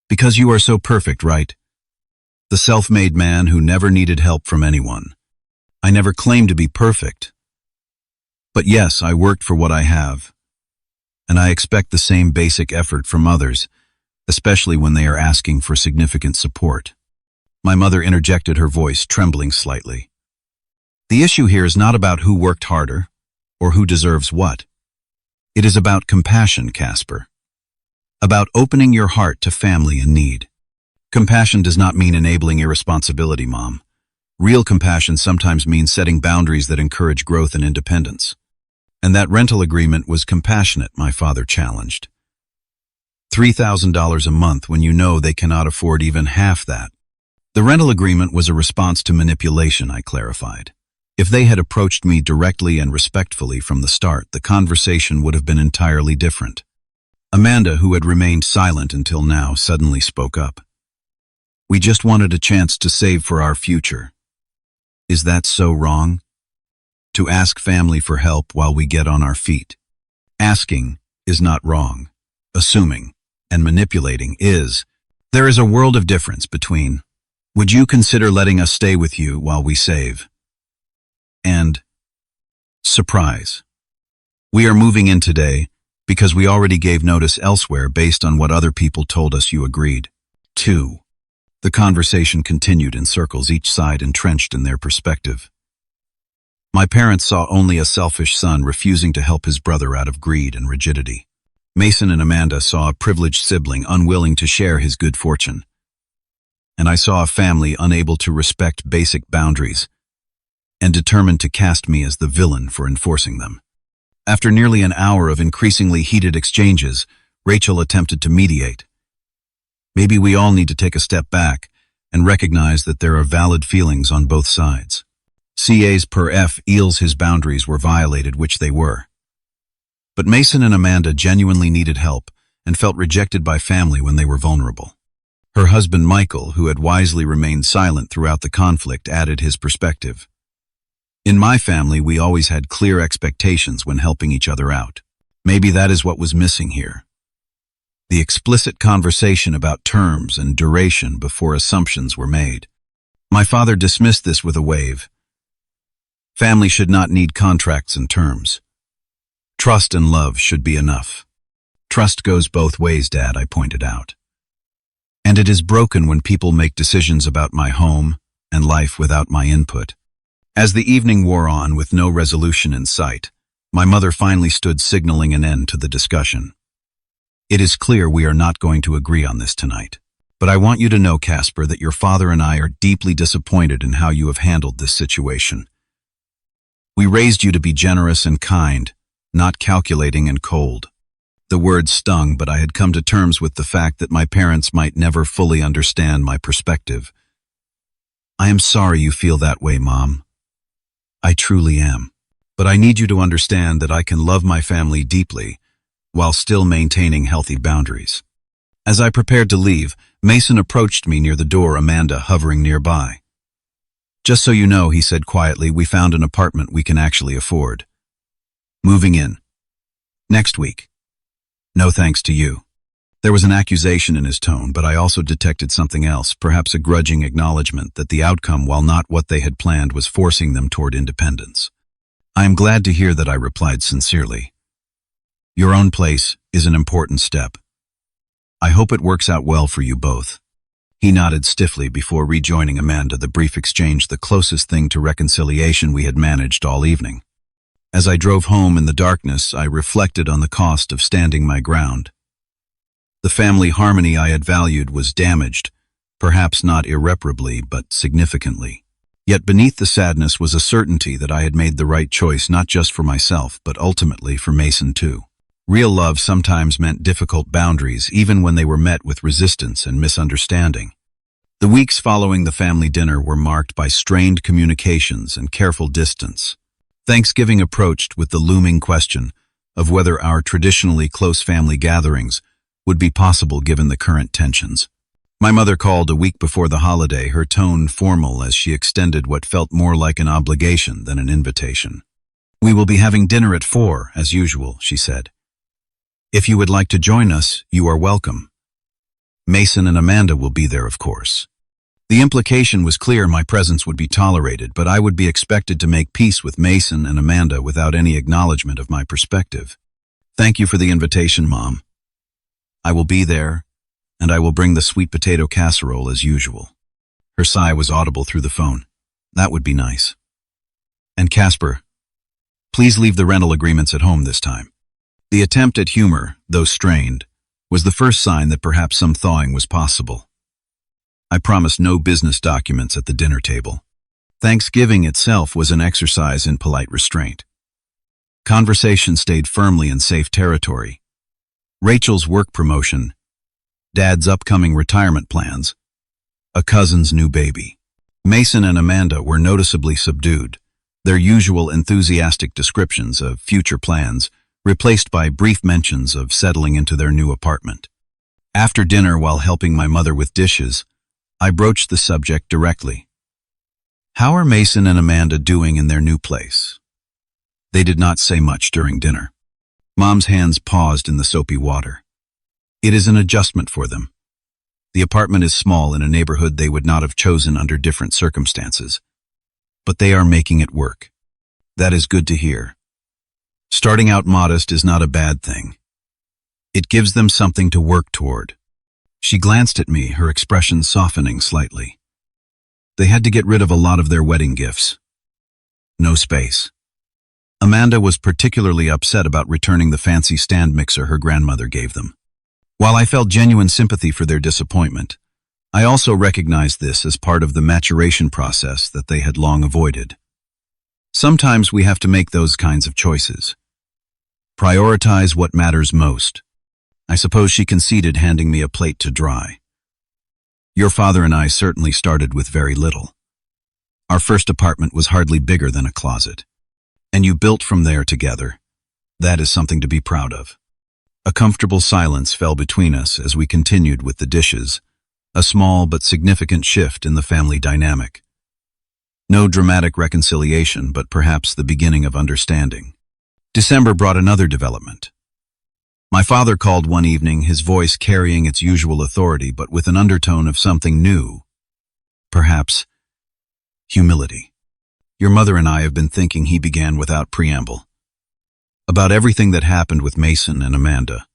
Because you are so perfect, right? The self-made man who never needed help from anyone. I never claimed to be perfect. But yes, I worked for what I have. And I expect the same basic effort from others, especially when they are asking for significant support. My mother interjected, her voice trembling slightly. The issue here is not about who worked harder or who deserves what. It is about compassion, Casper. About opening your heart to family in need. Compassion does not mean enabling irresponsibility, Mom. Real compassion sometimes means setting boundaries that encourage growth and independence. And that rental agreement was compassionate, my father challenged. $3,000 a month when you know they cannot afford even half that. The rental agreement was a response to manipulation, I clarified. If they had approached me directly and respectfully from the start, the conversation would have been entirely different. Amanda, who had remained silent until now, suddenly spoke up. We just wanted a chance to save for our future. Is that so wrong? To ask family for help while we get on our feet. Asking is not wrong. Assuming and manipulating is. There is a world of difference between, would you consider letting us stay with you while we save? And, surprise. We are moving in today because we already gave notice elsewhere based on what other people told us you agreed. 2. The conversation continued in circles, each side entrenched in their perspective. My parents saw only a selfish son refusing to help his brother out of greed and rigidity. Mason and Amanda saw a privileged sibling unwilling to share his good fortune. And I saw a family unable to respect basic boundaries and determined to cast me as the villain for enforcing them. After nearly an hour of increasingly heated exchanges, Rachel attempted to mediate. Maybe we all need to take a step back and recognize that there are valid feelings on both sides. CA's per F eels his boundaries were violated, which they were. But Mason and Amanda genuinely needed help and felt rejected by family when they were vulnerable. Her husband Michael, who had wisely remained silent throughout the conflict, added his perspective. In my family, we always had clear expectations when helping each other out. Maybe that is what was missing here. The explicit conversation about terms and duration before assumptions were made. My father dismissed this with a wave. Family should not need contracts and terms. Trust and love should be enough. Trust goes both ways, Dad, I pointed out. And it is broken when people make decisions about my home and life without my input. As the evening wore on with no resolution in sight, my mother finally stood, signaling an end to the discussion. It is clear we are not going to agree on this tonight. But I want you to know, Casper, that your father and I are deeply disappointed in how you have handled this situation. We raised you to be generous and kind, not calculating and cold. The words stung, but I had come to terms with the fact that my parents might never fully understand my perspective. I am sorry you feel that way, Mom. I truly am. But I need you to understand that I can love my family deeply while still maintaining healthy boundaries. As I prepared to leave, Mason approached me near the door, Amanda hovering nearby. Just so you know, he said quietly, we found an apartment we can actually afford. Moving in. Next week. No thanks to you. There was an accusation in his tone, but I also detected something else, perhaps a grudging acknowledgement that the outcome, while not what they had planned, was forcing them toward independence. I am glad to hear that, I replied sincerely. Your own place is an important step. I hope it works out well for you both. He nodded stiffly before rejoining Amanda, the brief exchange the closest thing to reconciliation we had managed all evening. As I drove home in the darkness, I reflected on the cost of standing my ground. The family harmony I had valued was damaged, perhaps not irreparably, but significantly. Yet beneath the sadness was a certainty that I had made the right choice, not just for myself, but ultimately for Mason too. Real love sometimes meant difficult boundaries, even when they were met with resistance and misunderstanding. The weeks following the family dinner were marked by strained communications and careful distance. Thanksgiving approached with the looming question of whether our traditionally close family gatherings would be possible given the current tensions. My mother called a week before the holiday, her tone formal as she extended what felt more like an obligation than an invitation. "We will be having dinner at 4, as usual," she said. "If you would like to join us, you are welcome. Mason and Amanda will be there, of course." The implication was clear: my presence would be tolerated, but I would be expected to make peace with Mason and Amanda without any acknowledgement of my perspective. "Thank you for the invitation, Mom. I will be there, and I will bring the sweet potato casserole as usual." Her sigh was audible through the phone. "That would be nice. And Casper, please leave the rental agreements at home this time." The attempt at humor, though strained, was the first sign that perhaps some thawing was possible. I promised no business documents at the dinner table. Thanksgiving itself was an exercise in polite restraint. Conversation stayed firmly in safe territory. Rachel's work promotion, Dad's upcoming retirement plans, a cousin's new baby. Mason and Amanda were noticeably subdued, their usual enthusiastic descriptions of future plans replaced by brief mentions of settling into their new apartment. After dinner, while helping my mother with dishes, I broached the subject directly. "How are Mason and Amanda doing in their new place?" They did not say much during dinner. Mom's hands paused in the soapy water. "It is an adjustment for them. The apartment is small in a neighborhood they would not have chosen under different circumstances. But they are making it work. That is good to hear. Starting out modest is not a bad thing. It gives them something to work toward." She glanced at me, her expression softening slightly. They had to get rid of a lot of their wedding gifts. No space. Amanda was particularly upset about returning the fancy stand mixer her grandmother gave them. While I felt genuine sympathy for their disappointment, I also recognized this as part of the maturation process that they had long avoided. Sometimes we have to make those kinds of choices. Prioritize what matters most. I suppose she conceded, handing me a plate to dry. "Your father and I certainly started with very little. Our first apartment was hardly bigger than a closet. And you built from there together. That is something to be proud of." A comfortable silence fell between us as we continued with the dishes, a small but significant shift in the family dynamic. No dramatic reconciliation, but perhaps the beginning of understanding. December brought another development. My father called one evening, his voice carrying its usual authority, but with an undertone of something new. Perhaps humility. "Your mother and I have been thinking," he began without preamble, "about everything that happened with Mason and Amanda.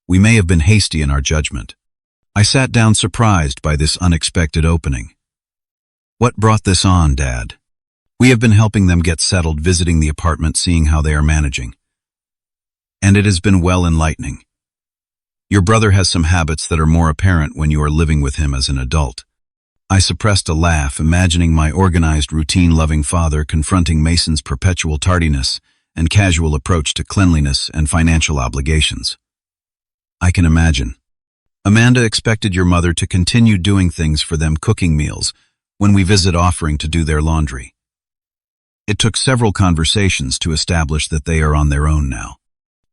We may have been hasty in our judgment." I sat down, surprised by this unexpected opening. "What brought this on, Dad?" "We have been helping them get settled, visiting the apartment, seeing how they are managing. And it has been well enlightening. Your brother has some habits that are more apparent when you are living with him as an adult." I suppressed a laugh, imagining my organized, routine-loving father confronting Mason's perpetual tardiness and casual approach to cleanliness and financial obligations. "I can imagine. Amanda expected your mother to continue doing things for them, cooking meals, when we visit, offering to do their laundry. It took several conversations to establish that they are on their own now.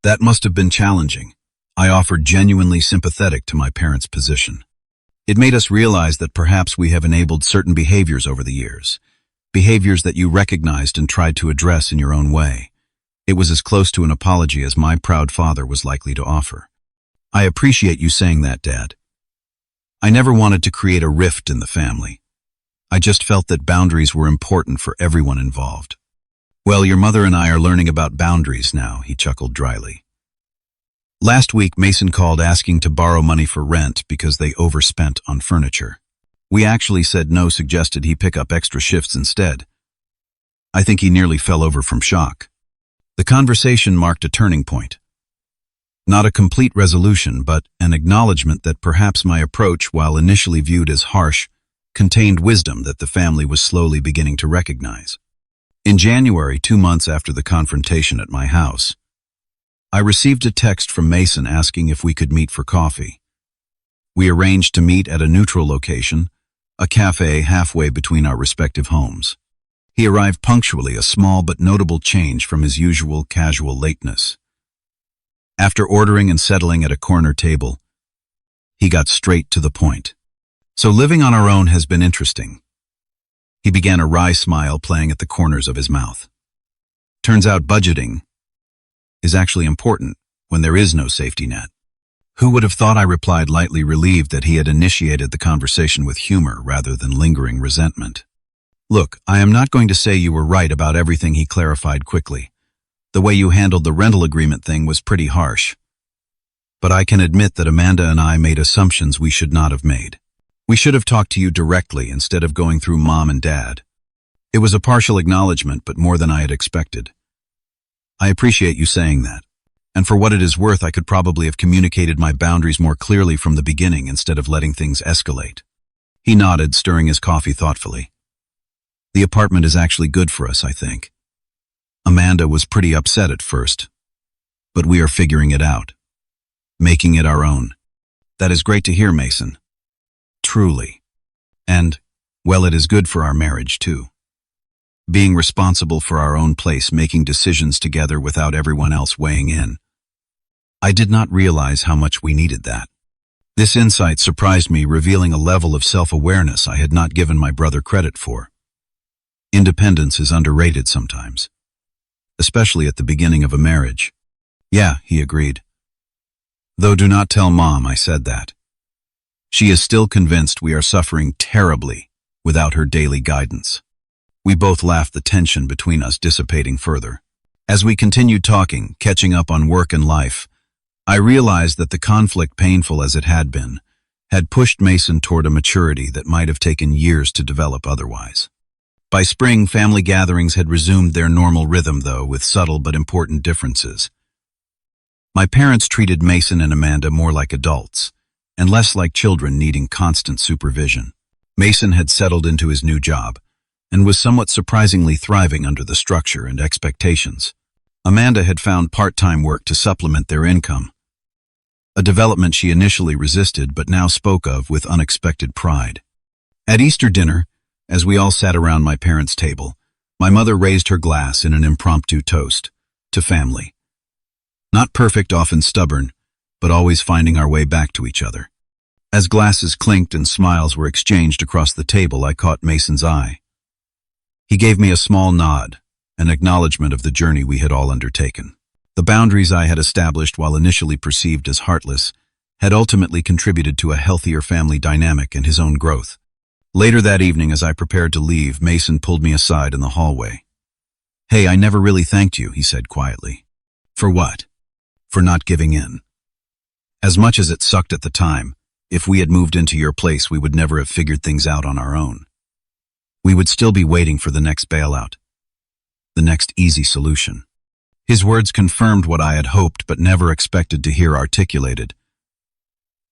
That must have been challenging." I offered, genuinely sympathetic to my parents' position. "It made us realize that perhaps we have enabled certain behaviors over the years, behaviors that you recognized and tried to address in your own way. It was as close to an apology as my proud father was likely to offer." "I appreciate you saying that, Dad. I never wanted to create a rift in the family. I just felt that boundaries were important for everyone involved." "Well, your mother and I are learning about boundaries now," he chuckled dryly. "Last week, Mason called asking to borrow money for rent because they overspent on furniture. We actually said no, suggested he pick up extra shifts instead. I think he nearly fell over from shock." The conversation marked a turning point. Not a complete resolution, but an acknowledgement that perhaps my approach, while initially viewed as harsh, contained wisdom that the family was slowly beginning to recognize. In January, 2 months after the confrontation at my house, I received a text from Mason asking if we could meet for coffee. We arranged to meet at a neutral location, a cafe halfway between our respective homes. He arrived punctually, a small but notable change from his usual casual lateness. After ordering and settling at a corner table, he got straight to the point. "So living on our own has been interesting." He began a wry smile playing at the corners of his mouth. "Turns out budgeting is actually important when there is no safety net." "Who would have thought?" I replied, lightly relieved that he had initiated the conversation with humor rather than lingering resentment. "Look, I am not going to say you were right about everything," he clarified quickly. "The way you handled the rental agreement thing was pretty harsh. But I can admit that Amanda and I made assumptions we should not have made. We should have talked to you directly instead of going through Mom and Dad. It was a partial acknowledgement, but more than I had expected. I appreciate you saying that. And for what it is worth, I could probably have communicated my boundaries more clearly from the beginning instead of letting things escalate." He nodded, stirring his coffee thoughtfully. "The apartment is actually good for us, I think. Amanda was pretty upset at first, but we are figuring it out, making it our own." "That is great to hear, Mason. Truly. And, well, it is good for our marriage, too. Being responsible for our own place, making decisions together without everyone else weighing in. I did not realize how much we needed that." This insight surprised me, revealing a level of self-awareness I had not given my brother credit for. Independence is underrated sometimes, especially at the beginning of a marriage. "Yeah," he agreed. "Though do not tell Mom I said that. She is still convinced we are suffering terribly without her daily guidance." We both laughed, the tension between us dissipating further. As we continued talking, catching up on work and life, I realized that the conflict, painful as it had been, had pushed Mason toward a maturity that might have taken years to develop otherwise. By spring, family gatherings had resumed their normal rhythm, though with subtle but important differences. My parents treated Mason and Amanda more like adults, and less like children needing constant supervision. Mason had settled into his new job, and was somewhat surprisingly thriving under the structure and expectations. Amanda had found part-time work to supplement their income, a development she initially resisted but now spoke of with unexpected pride. At Easter dinner, as we all sat around my parents' table, my mother raised her glass in an impromptu toast to family. Not perfect, often stubborn, but always finding our way back to each other. As glasses clinked and smiles were exchanged across the table, I caught Mason's eye. He gave me a small nod, an acknowledgement of the journey we had all undertaken. The boundaries I had established, while initially perceived as heartless, had ultimately contributed to a healthier family dynamic and his own growth. Later that evening, as I prepared to leave, Mason pulled me aside in the hallway. "Hey, I never really thanked you," he said quietly. "For what?" "For not giving in. As much as it sucked at the time, if we had moved into your place, we would never have figured things out on our own. We would still be waiting for the next bailout, the next easy solution." His words confirmed what I had hoped but never expected to hear articulated: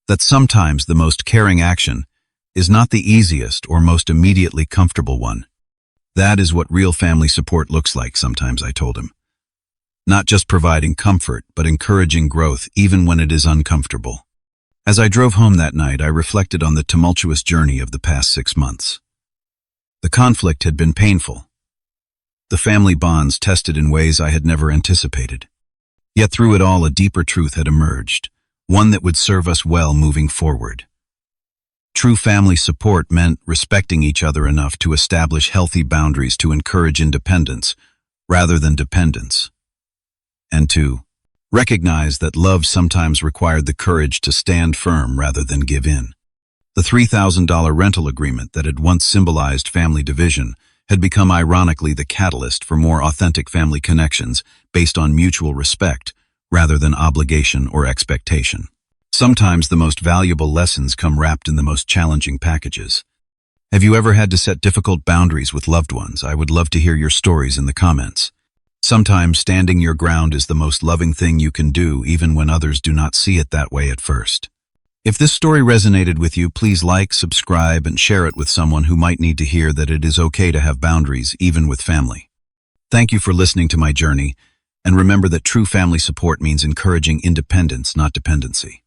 that sometimes the most caring action is not the easiest or most immediately comfortable one. "That is what real family support looks like sometimes," I told him. "Not just providing comfort, but encouraging growth even when it is uncomfortable." As I drove home that night, I reflected on the tumultuous journey of the past 6 months. The conflict had been painful. The family bonds tested in ways I had never anticipated. Yet through it all, a deeper truth had emerged, one that would serve us well moving forward. True family support meant respecting each other enough to establish healthy boundaries to encourage independence rather than dependence, and to recognize that love sometimes required the courage to stand firm rather than give in. The $3,000 rental agreement that had once symbolized family division had become ironically the catalyst for more authentic family connections based on mutual respect rather than obligation or expectation. Sometimes the most valuable lessons come wrapped in the most challenging packages. Have you ever had to set difficult boundaries with loved ones? I would love to hear your stories in the comments. Sometimes standing your ground is the most loving thing you can do, even when others do not see it that way at first. If this story resonated with you, please like, subscribe, and share it with someone who might need to hear that it is okay to have boundaries, even with family. Thank you for listening to my journey, and remember that true family support means encouraging independence, not dependency.